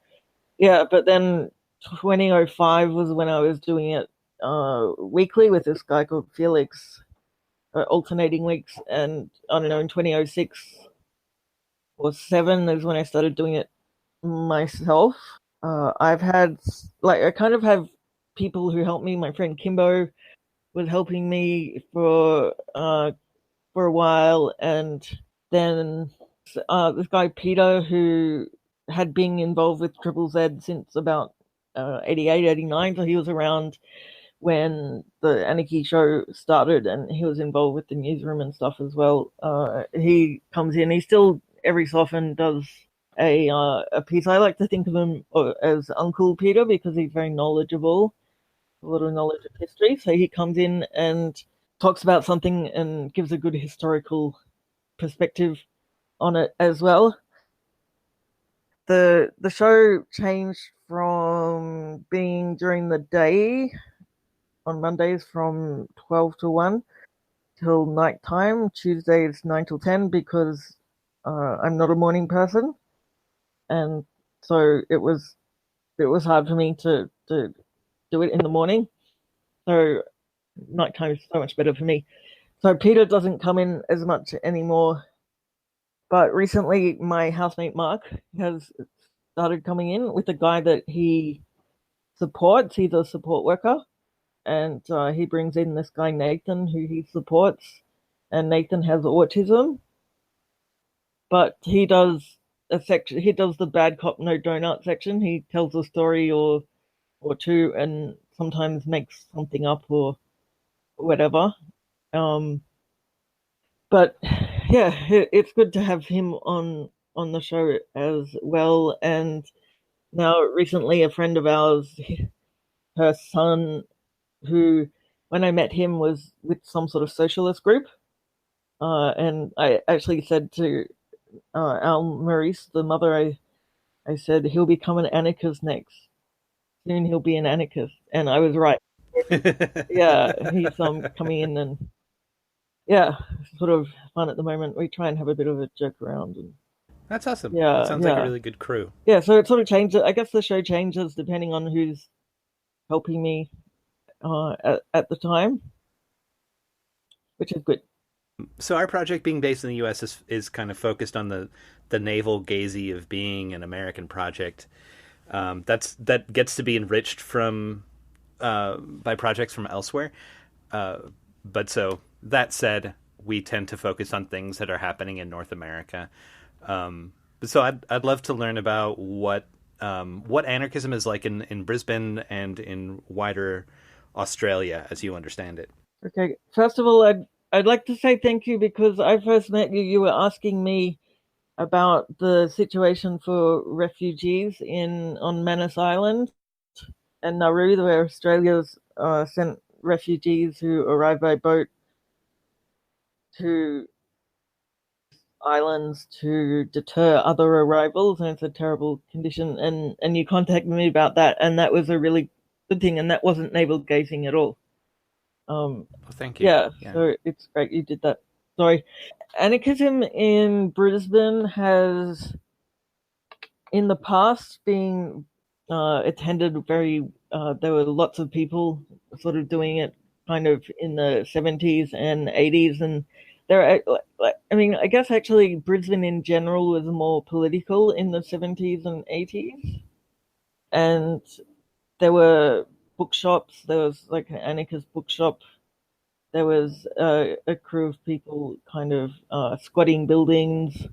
yeah, but then 2005 was when I was doing it weekly with this guy called Felix, alternating weeks. And I don't know, in 2006 or 7 is when I started doing it myself. I've had, like, I kind of have people who help me. My friend Kimbo was helping me for a while, and then this guy Peter, who had been involved with Triple Z since about 88, 89, so he was around when the Anarchy Show started, and he was involved with the newsroom and stuff as well. He comes in, he still every so often does a piece. I like to think of him as Uncle Peter because he's very knowledgeable, a lot of knowledge of history. So he comes in and talks about something and gives a good historical perspective on it as well. The show changed from being during the day on Mondays from 12 to 1 till nighttime, Tuesdays 9 till 10, because I'm not a morning person, and so it was hard for me to do it in the morning. So nighttime is so much better for me. So Peter doesn't come in as much anymore, but recently my housemate Mark has started coming in with a guy that he supports. He's a support worker, and he brings in this guy Nathan who he supports, and Nathan has autism, but he does a section. He does the bad cop no donut section. He tells a story or two, and sometimes makes something up or whatever. But yeah, it's good to have him on the show as well. And now recently, a friend of ours, her son, who when I met him was with some sort of socialist group, and I actually said to Al Maurice, the mother, I said he'll become an anarchist next. Soon he'll be an anarchist, and I was right. Yeah, he's coming in, and yeah, sort of fun at the moment. We try and have a bit of a joke around, and That's awesome. yeah, That sounds like a really good crew. Yeah, so it sort of changes. I guess the show changes depending on who's helping me at the time, which is good. So our project, being based in the U.S., is kind of focused on the navel gazy of being an American project. That gets to be enriched from by projects from elsewhere. But so that said, we tend to focus on things that are happening in North America. So I'd love to learn about what anarchism is like in Brisbane and in wider Australia, as you understand it. Okay, first of all, I'd like to say thank you because I first met you. You were asking me about the situation for refugees on Manus Island and Nauru, where Australia's sent refugees who arrive by boat to islands to deter other arrivals, and it's a terrible condition. And you contacted me about that, and that was a really good thing, and that wasn't navel gazing at all. Well, thank you. Yeah, so it's great you did that. Sorry. Anarchism in Brisbane has, in the past, been attended very. There were lots of people sort of doing it, kind of in the 70s and 80s, and I mean, I guess actually Brisbane in general was more political in the 70s and 80s, and there were bookshops. There was like an anarchist bookshop. There was a crew of people kind of squatting buildings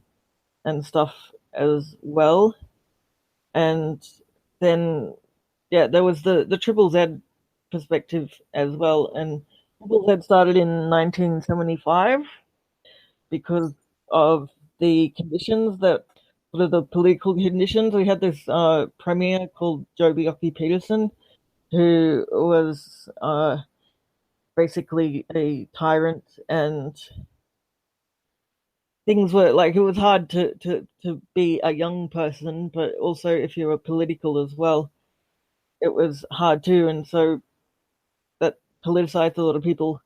and stuff as well. And then, yeah, there was the Triple Z perspective as well. And Triple Z started in 1975 because of the conditions that, sort of the political conditions. We had this premier called Joe Bioki-Peterson, who was basically a tyrant, and things were like, it was hard to be a young person, but also if you were political as well, it was hard too. And so that politicized a lot of people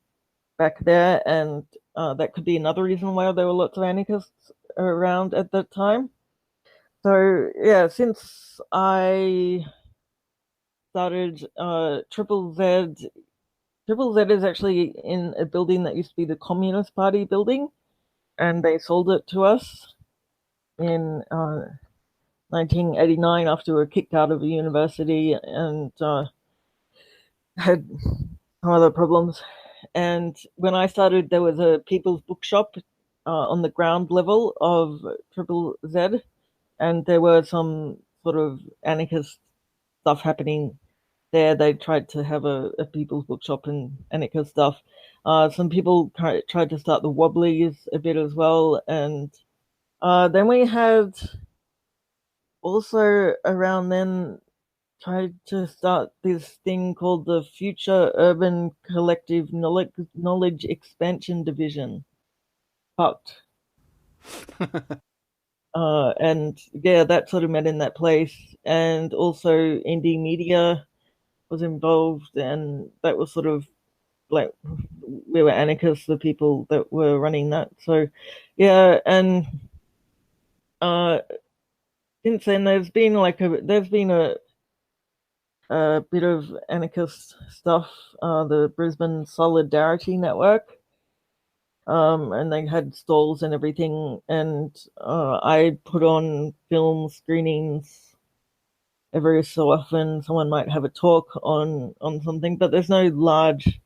back there, and that could be another reason why there were lots of anarchists around at that time. So yeah, since I started Triple Z is actually in a building that used to be the Communist Party building, and they sold it to us in 1989 after we were kicked out of the university and had some other problems. And when I started, there was a people's bookshop on the ground level of Triple Z, and there were some sort of anarchist stuff happening there. They tried to have a people's bookshop and anarchist stuff. Some people tried to start the Wobblies a bit as well, and then we had also around then tried to start this thing called the Future Urban Collective Knowledge Expansion Division. Fucked. And yeah, that sort of met in that place. And also indie media was involved, and that was sort of like we were anarchists, the people that were running that. So yeah, and since then there's been a bit of anarchist stuff, the Brisbane Solidarity Network, and they had stalls and everything, and I put on film screenings every so often. Someone might have a talk on something, but there's no large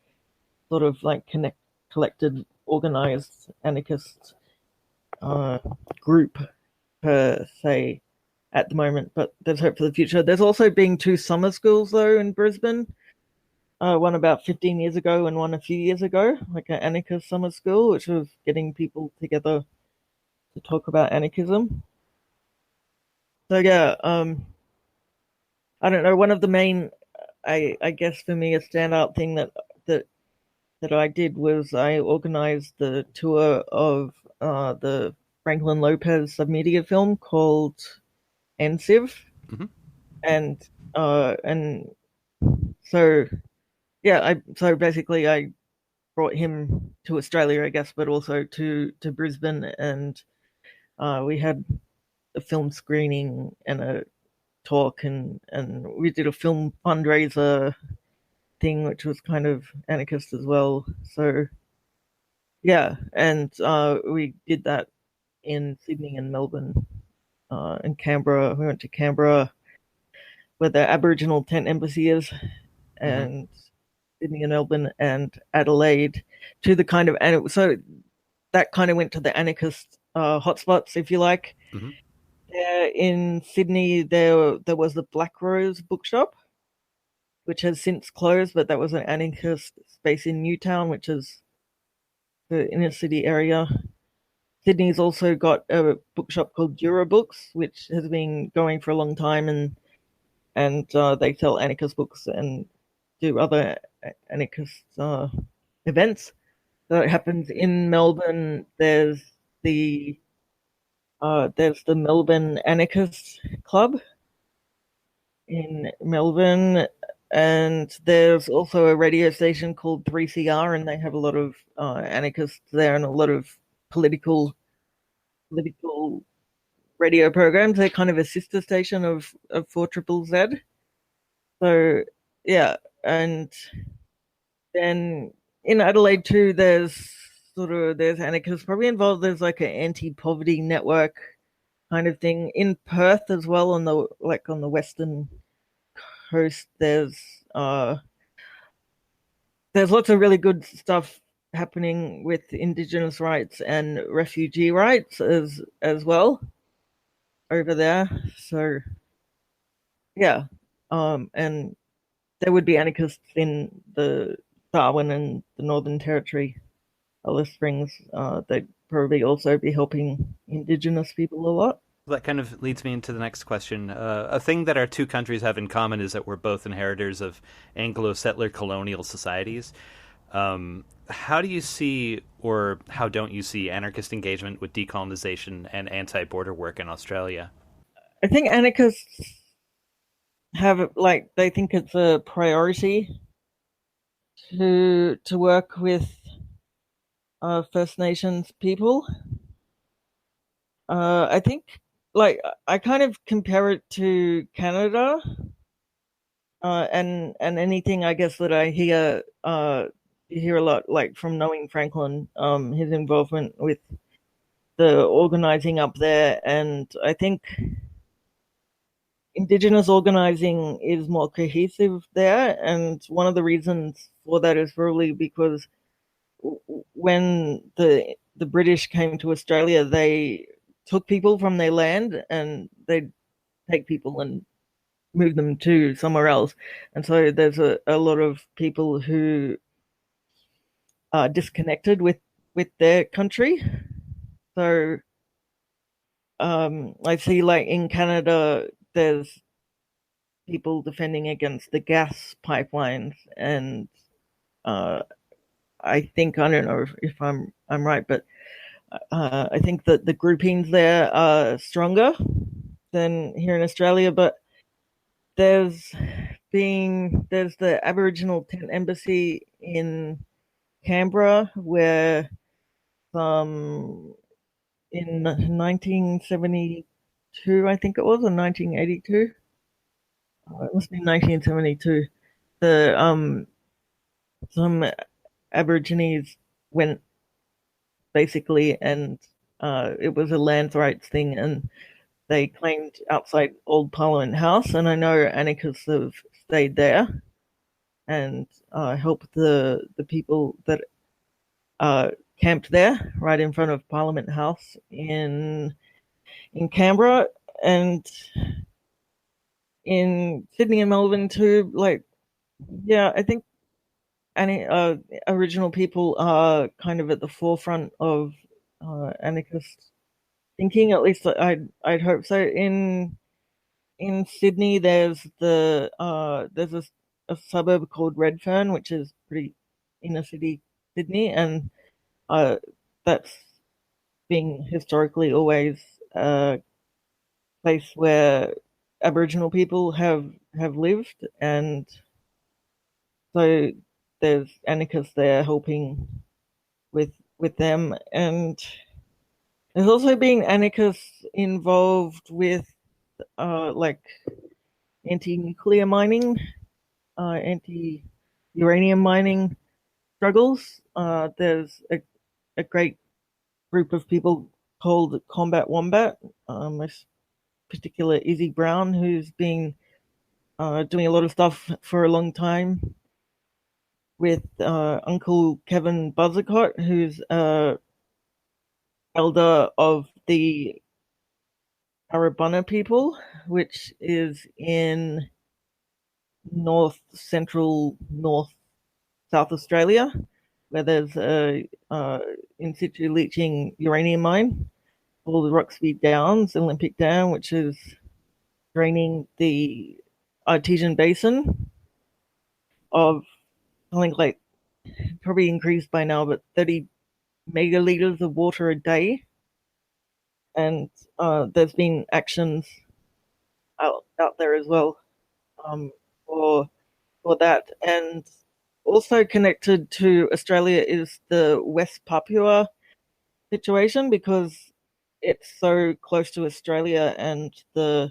sort of like collected, organized anarchist group per se at the moment, but there's hope for the future. There's also been 2 summer schools though in Brisbane, one about 15 years ago and one a few years ago, like an anarchist summer school, which was getting people together to talk about anarchism. So yeah, I don't know. One of the main, I guess for me, a standout thing that I did was I organized the tour of the Franklin Lopez submedia film called Ensiv, Mm-hmm. and so yeah, so basically I brought him to Australia, I guess, but also to Brisbane, and we had a film screening and a talk, and we did a film fundraiser thing, which was kind of anarchist as well. So yeah, and we did that in Sydney and Melbourne, and Canberra. We went to Canberra, where the Aboriginal tent embassy is, and Sydney and Melbourne and Adelaide, to the kind of, so that kind of went to the anarchist hotspots, if you like. Mm-hmm. In Sydney, there was the Black Rose bookshop, which has since closed, but that was an anarchist space in Newtown, which is the inner city area. Sydney's also got a bookshop called Dura Books, which has been going for a long time, and they sell anarchist books and do other anarchist events. So it happens in Melbourne. There's the Melbourne Anarchist Club in Melbourne, and there's also a radio station called 3CR, and they have a lot of anarchists there and a lot of political radio programs. They're kind of a sister station of 4ZZZ. So yeah, and then in Adelaide too, there's anarchists probably involved. There's like an anti-poverty network kind of thing in Perth as well, on the western coast. There's lots of really good stuff happening with Indigenous rights and refugee rights as well over there. So yeah, and there would be anarchists in the Darwin and the Northern Territory, Alice Springs. They'd probably also be helping Indigenous people a lot. That kind of leads me into the next question. A thing that our 2 countries have in common is that we're both inheritors of Anglo-settler colonial societies. How do you see, or how don't you see, anarchist engagement with decolonization and anti-border work in Australia? I think anarchists they think it's a priority to work with First Nations people. I think, I kind of compare it to Canada, and anything, I guess, that I hear a lot, like from knowing Franklin, his involvement with the organizing up there, and I think Indigenous organizing is more cohesive there, and one of the reasons for that is probably because when the British came to Australia, they took people from their land and they'd take people and move them to somewhere else. And so there's a lot of people who are disconnected with their country. So I see, like, in Canada, there's people defending against the gas pipelines, and I think, I don't know if I'm right, but I think that the groupings there are stronger than here in Australia. But there's the Aboriginal tent embassy in Canberra, where in 1972, I think it was, or 1982. It must be 1972. The some Aborigines went, basically, and it was a land rights thing, and they claimed outside Old Parliament House, and I know anarchists have stayed there and helped the people that camped there right in front of Parliament House in Canberra, and in Sydney and Melbourne too. Like, yeah, I think any Aboriginal people are kind of at the forefront of anarchist thinking. At least I'd hope so. In Sydney, there's a suburb called Redfern, which is pretty inner city Sydney, and that's been historically always a place where Aboriginal people have lived, and so there's anarchists there helping with them, and there's also been anarchists involved with like anti-nuclear mining, anti-uranium mining struggles. There's a great group of people called Combat Wombat, most particular Izzy Brown, who's been doing a lot of stuff for a long time with Uncle Kevin Buzzacott, who's elder of the Arabunna people, which is in north central north South Australia, where there's a in situ leaching uranium mine called the Roxby Downs Olympic Dam, which is draining the Artesian Basin of something like, probably increased by now, but 30 megaliters of water a day. And there's been actions out there as well for that. And also connected to Australia is the West Papua situation, because it's so close to Australia, and the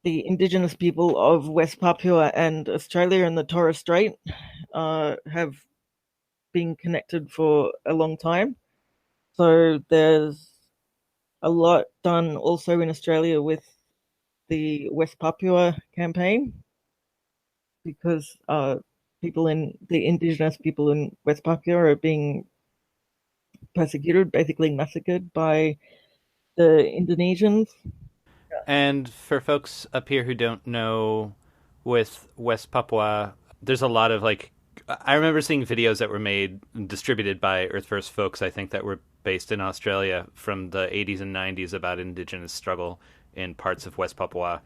indigenous people of West Papua and Australia and the Torres Strait have been connected for a long time. So there's a lot done also in Australia with the West Papua campaign, because the indigenous people in West Papua are being persecuted, basically massacred by the Indonesians. And for folks up here who don't know, with West Papua, there's a lot of, like, I remember seeing videos that were made and distributed by Earth First folks, I think, that were based in Australia from the 80s and 90s about indigenous struggle in parts of West Papua,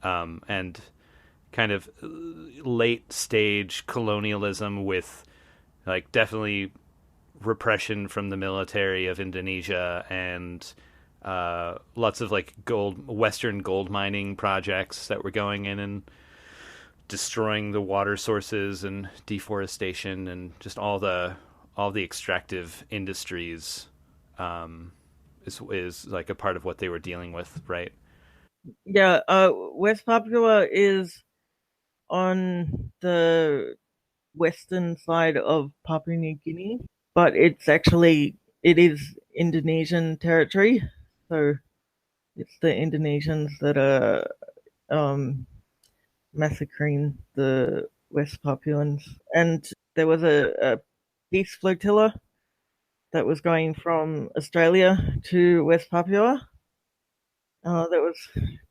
and kind of late stage colonialism with, like, definitely repression from the military of Indonesia, and lots of, like, Western gold mining projects that were going in and destroying the water sources and deforestation and just all the extractive industries is like a part of what they were dealing with, right? Yeah, West Papua is on the western side of Papua New Guinea, but it is Indonesian territory, so it's the Indonesians that are massacring the West Papuans. And there was a peace flotilla that was going from Australia to West Papua. That was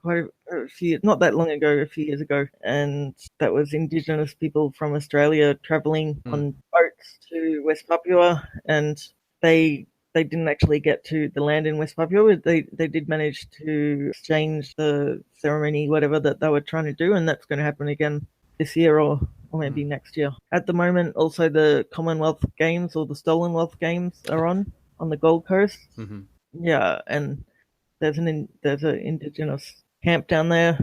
quite a few, not that long ago, a few years ago, and that was Indigenous people from Australia travelling on boats to West Papua, and they they didn't actually get to the land in West Papua. They did manage to exchange the ceremony, whatever that they were trying to do, and that's going to happen again this year or maybe next year. At the moment, also the Commonwealth Games or the Stolen Wealth Games are on the Gold Coast. Mm-hmm. Yeah, and there's an Indigenous camp down there.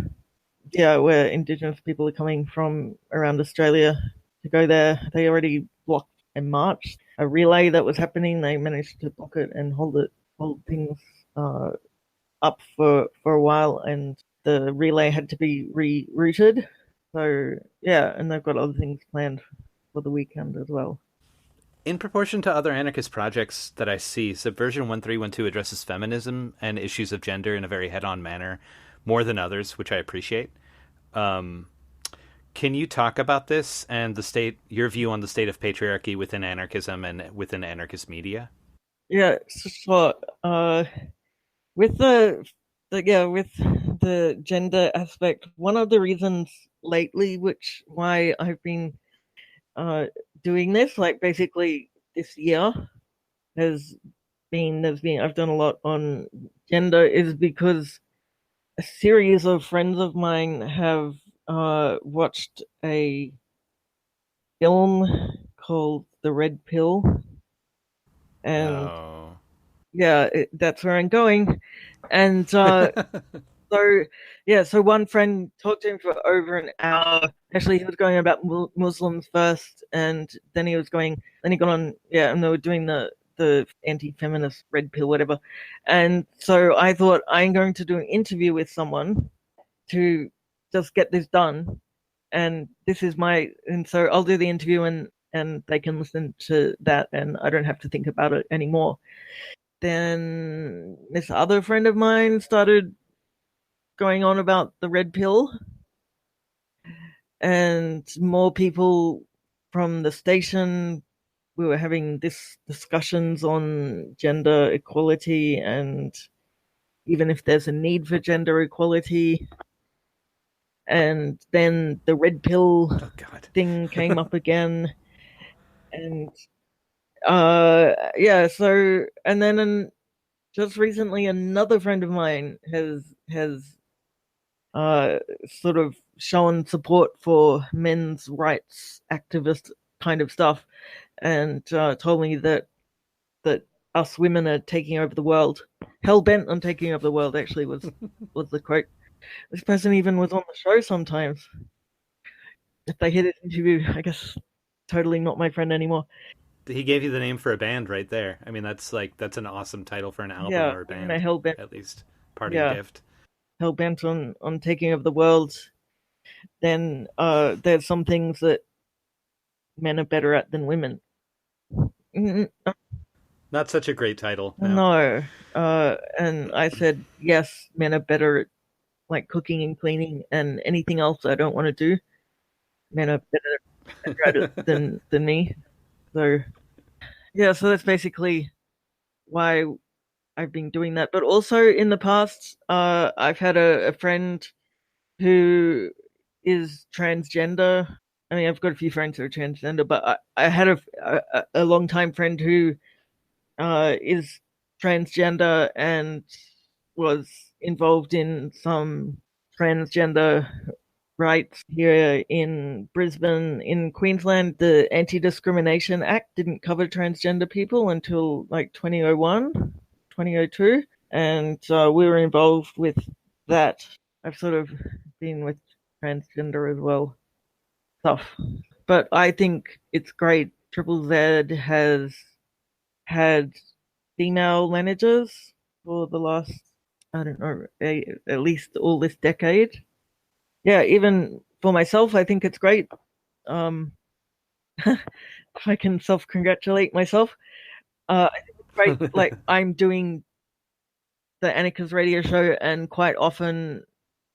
Yeah, where Indigenous people are coming from around Australia to go there. They already blocked a march, a relay that was happening. They managed to block it and hold things up for a while, and the relay had to be rerouted. So yeah, and they've got other things planned for the weekend as well. In proportion to other anarchist projects that I see, Subversion 1312 addresses feminism and issues of gender in a very head-on manner, more than others, which I appreciate. Can you talk about this and your view on the state of patriarchy within anarchism and within anarchist media? Yeah, so with the gender aspect, one of the reasons lately, why I've been doing this, like basically this year, I've done a lot on gender, is because a series of friends of mine have watched a film called The Red Pill, and that's where I'm going. And so one friend talked to him for over an hour. Actually, he was going about Muslims first, and then he got on, and they were doing the anti-feminist red pill, whatever. And so I thought, I'm going to do an interview with someone to just get this done. And so I'll do the interview and they can listen to that, and I don't have to think about it anymore. Then this other friend of mine started going on about the red pill, and more people from the station, we were having discussions on gender equality and even if there's a need for gender equality. And then the red pill thing came up again. And and then just recently another friend of mine has sort of shown support for men's rights activist kind of stuff, and told me that us women are taking over the world, hell bent on taking over the world. Actually, was the quote. This person even was on the show sometimes. If they hear this interview, I guess totally not my friend anymore. He gave you the name for a band right there. I mean, that's an awesome title for an album or a band. Hell-bent, at least parting gift. Hell bent on taking over the world. Then there's some things that men are better at than women. Not such a great title. No. And I said, yes, men are better at like cooking and cleaning and anything else I don't want to do. Men are better at it than me. So that's basically why I've been doing that. But also in the past, I've had a friend who is transgender. I mean, I've got a few friends who are transgender, but I had a long-time friend who is transgender and was involved in some transgender rights here in Brisbane. In Queensland, the Anti-Discrimination Act didn't cover transgender people until like 2001, 2002, and we were involved with that. I've sort of been with transgender as well stuff, but I think it's great. Triple Z has had female managers for the last, I don't know, at least all this decade. Yeah, even for myself, I think it's great. If I can self-congratulate myself, I think it's great. Like, I'm doing the Anarchist radio show, and quite often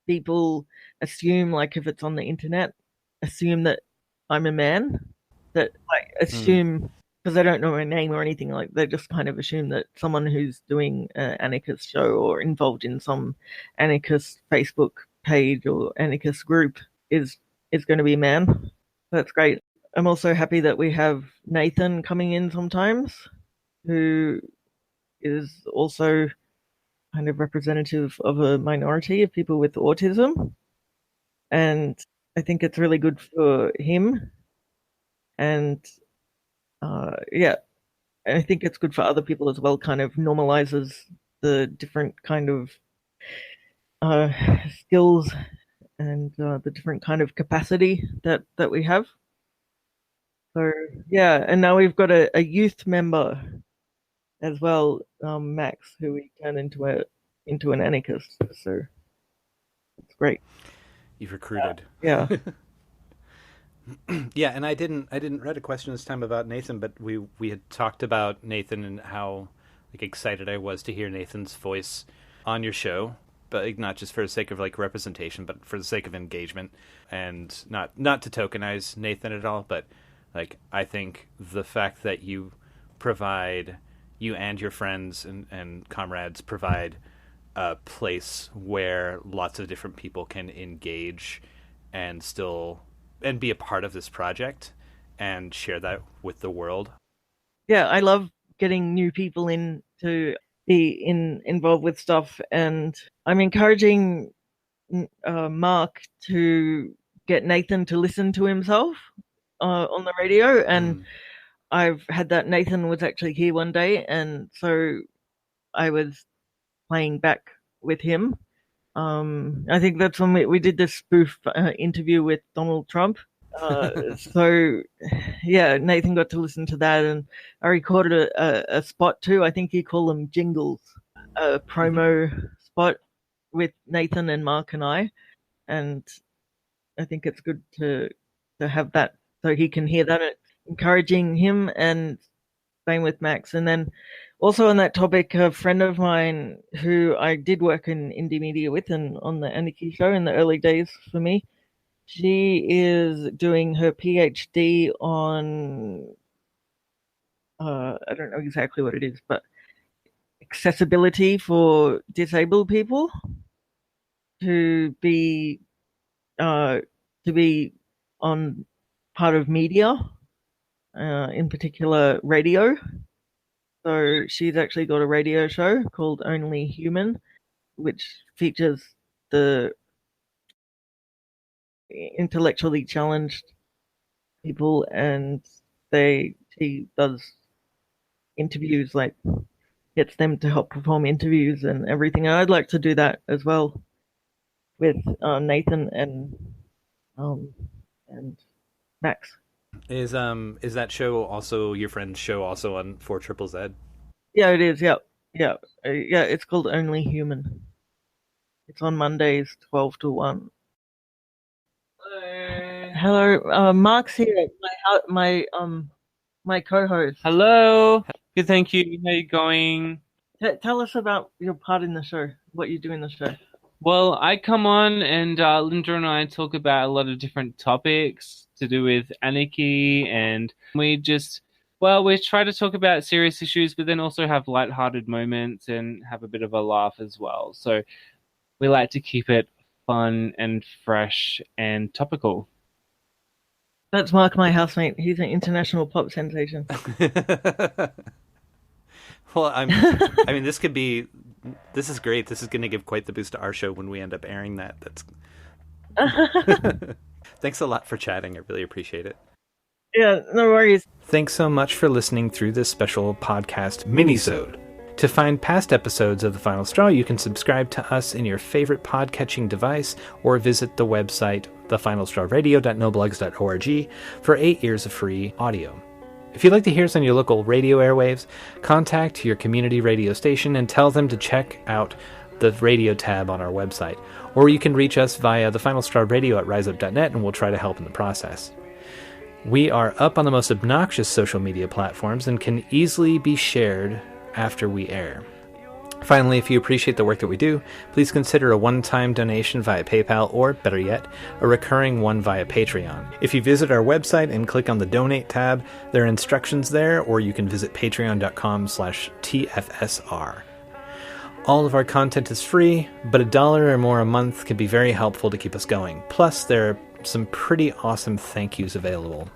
people assume, like, if it's on the internet, assume that I'm a man. That assume, because they don't know my name or anything, like they just kind of assume that someone who's doing an anarchist show or involved in some anarchist Facebook page or anarchist group is going to be a man. That's great. I'm also happy that we have Nathan coming in sometimes, who is also kind of representative of a minority of people with autism. And I think it's really good for him. And I think it's good for other people as well, kind of normalizes the different kind of skills and the different kind of capacity that we have. So, yeah, and now we've got a youth member as well, Max, who we turned into an anarchist. So it's great. You've recruited. Yeah. Yeah, and I didn't read a question this time about Nathan, but we had talked about Nathan and how excited I was to hear Nathan's voice on your show, but not just for the sake of representation, but for the sake of engagement, and not to tokenize Nathan at all, but I think the fact that you and your friends and comrades provide a place where lots of different people can engage and be a part of this project and share that with the world. Yeah, I love getting new people in to be involved with stuff, and I'm encouraging Mark to get Nathan to listen to himself on the radio, and I've had that. Nathan was actually here one day, and so I was playing back with him. I think that's when we did this spoof interview with Donald Trump. So yeah, Nathan got to listen to that, and I recorded a spot too. I think you call them jingles, a promo spot with Nathan and Mark and I, and I think it's good to have that so he can hear that, encouraging him, and same with Max. And then also on that topic, a friend of mine who I did work in indie media with and on the Anarchy show in the early days for me, she is doing her PhD on, I don't know exactly what it is, but accessibility for disabled people to be on part of media, in particular radio. So she's actually got a radio show called Only Human, which features the intellectually challenged people, and she does interviews, gets them to help perform interviews and everything. And I'd like to do that as well with Nathan and Max. Is that show also your friend's show also on 4ZZZ? Yeah, it is. Yeah. It's called Only Human. It's on Mondays, 12 to 1. Hello, Mark's here. My co-host. Hello. Good, thank you. How you going? Tell us about your part in the show. What you do in the show. Well, I come on and Linda and I talk about a lot of different topics to do with anarchy, and we try to talk about serious issues, but then also have lighthearted moments and have a bit of a laugh as well. So we like to keep it fun and fresh and topical. That's Mark, my housemate. He's an international pop sensation. Well, I mean, this is great. This is going to give quite the boost to our show when we end up airing that. Thanks a lot for chatting. I really appreciate it. Yeah, no worries. Thanks so much for listening through this special podcast mini-sode. To find past episodes of The Final Straw, you can subscribe to us in your favorite podcatching device or visit the website thefinalstrawradio.noblogs.org for 8 years of free audio. If you'd like to hear us on your local radio airwaves, contact your community radio station and tell them to check out the radio tab on our website. Or you can reach us via thefinalstrawradio@riseup.net, and we'll try to help in the process. We are up on the most obnoxious social media platforms and can easily be shared after we air. Finally, if you appreciate the work that we do, please consider a one-time donation via PayPal, or, better yet, a recurring one via Patreon. If you visit our website and click on the Donate tab, there are instructions there, or you can visit patreon.com/TFSR. All of our content is free, but $1 or more a month can be very helpful to keep us going. Plus, there are some pretty awesome thank yous available.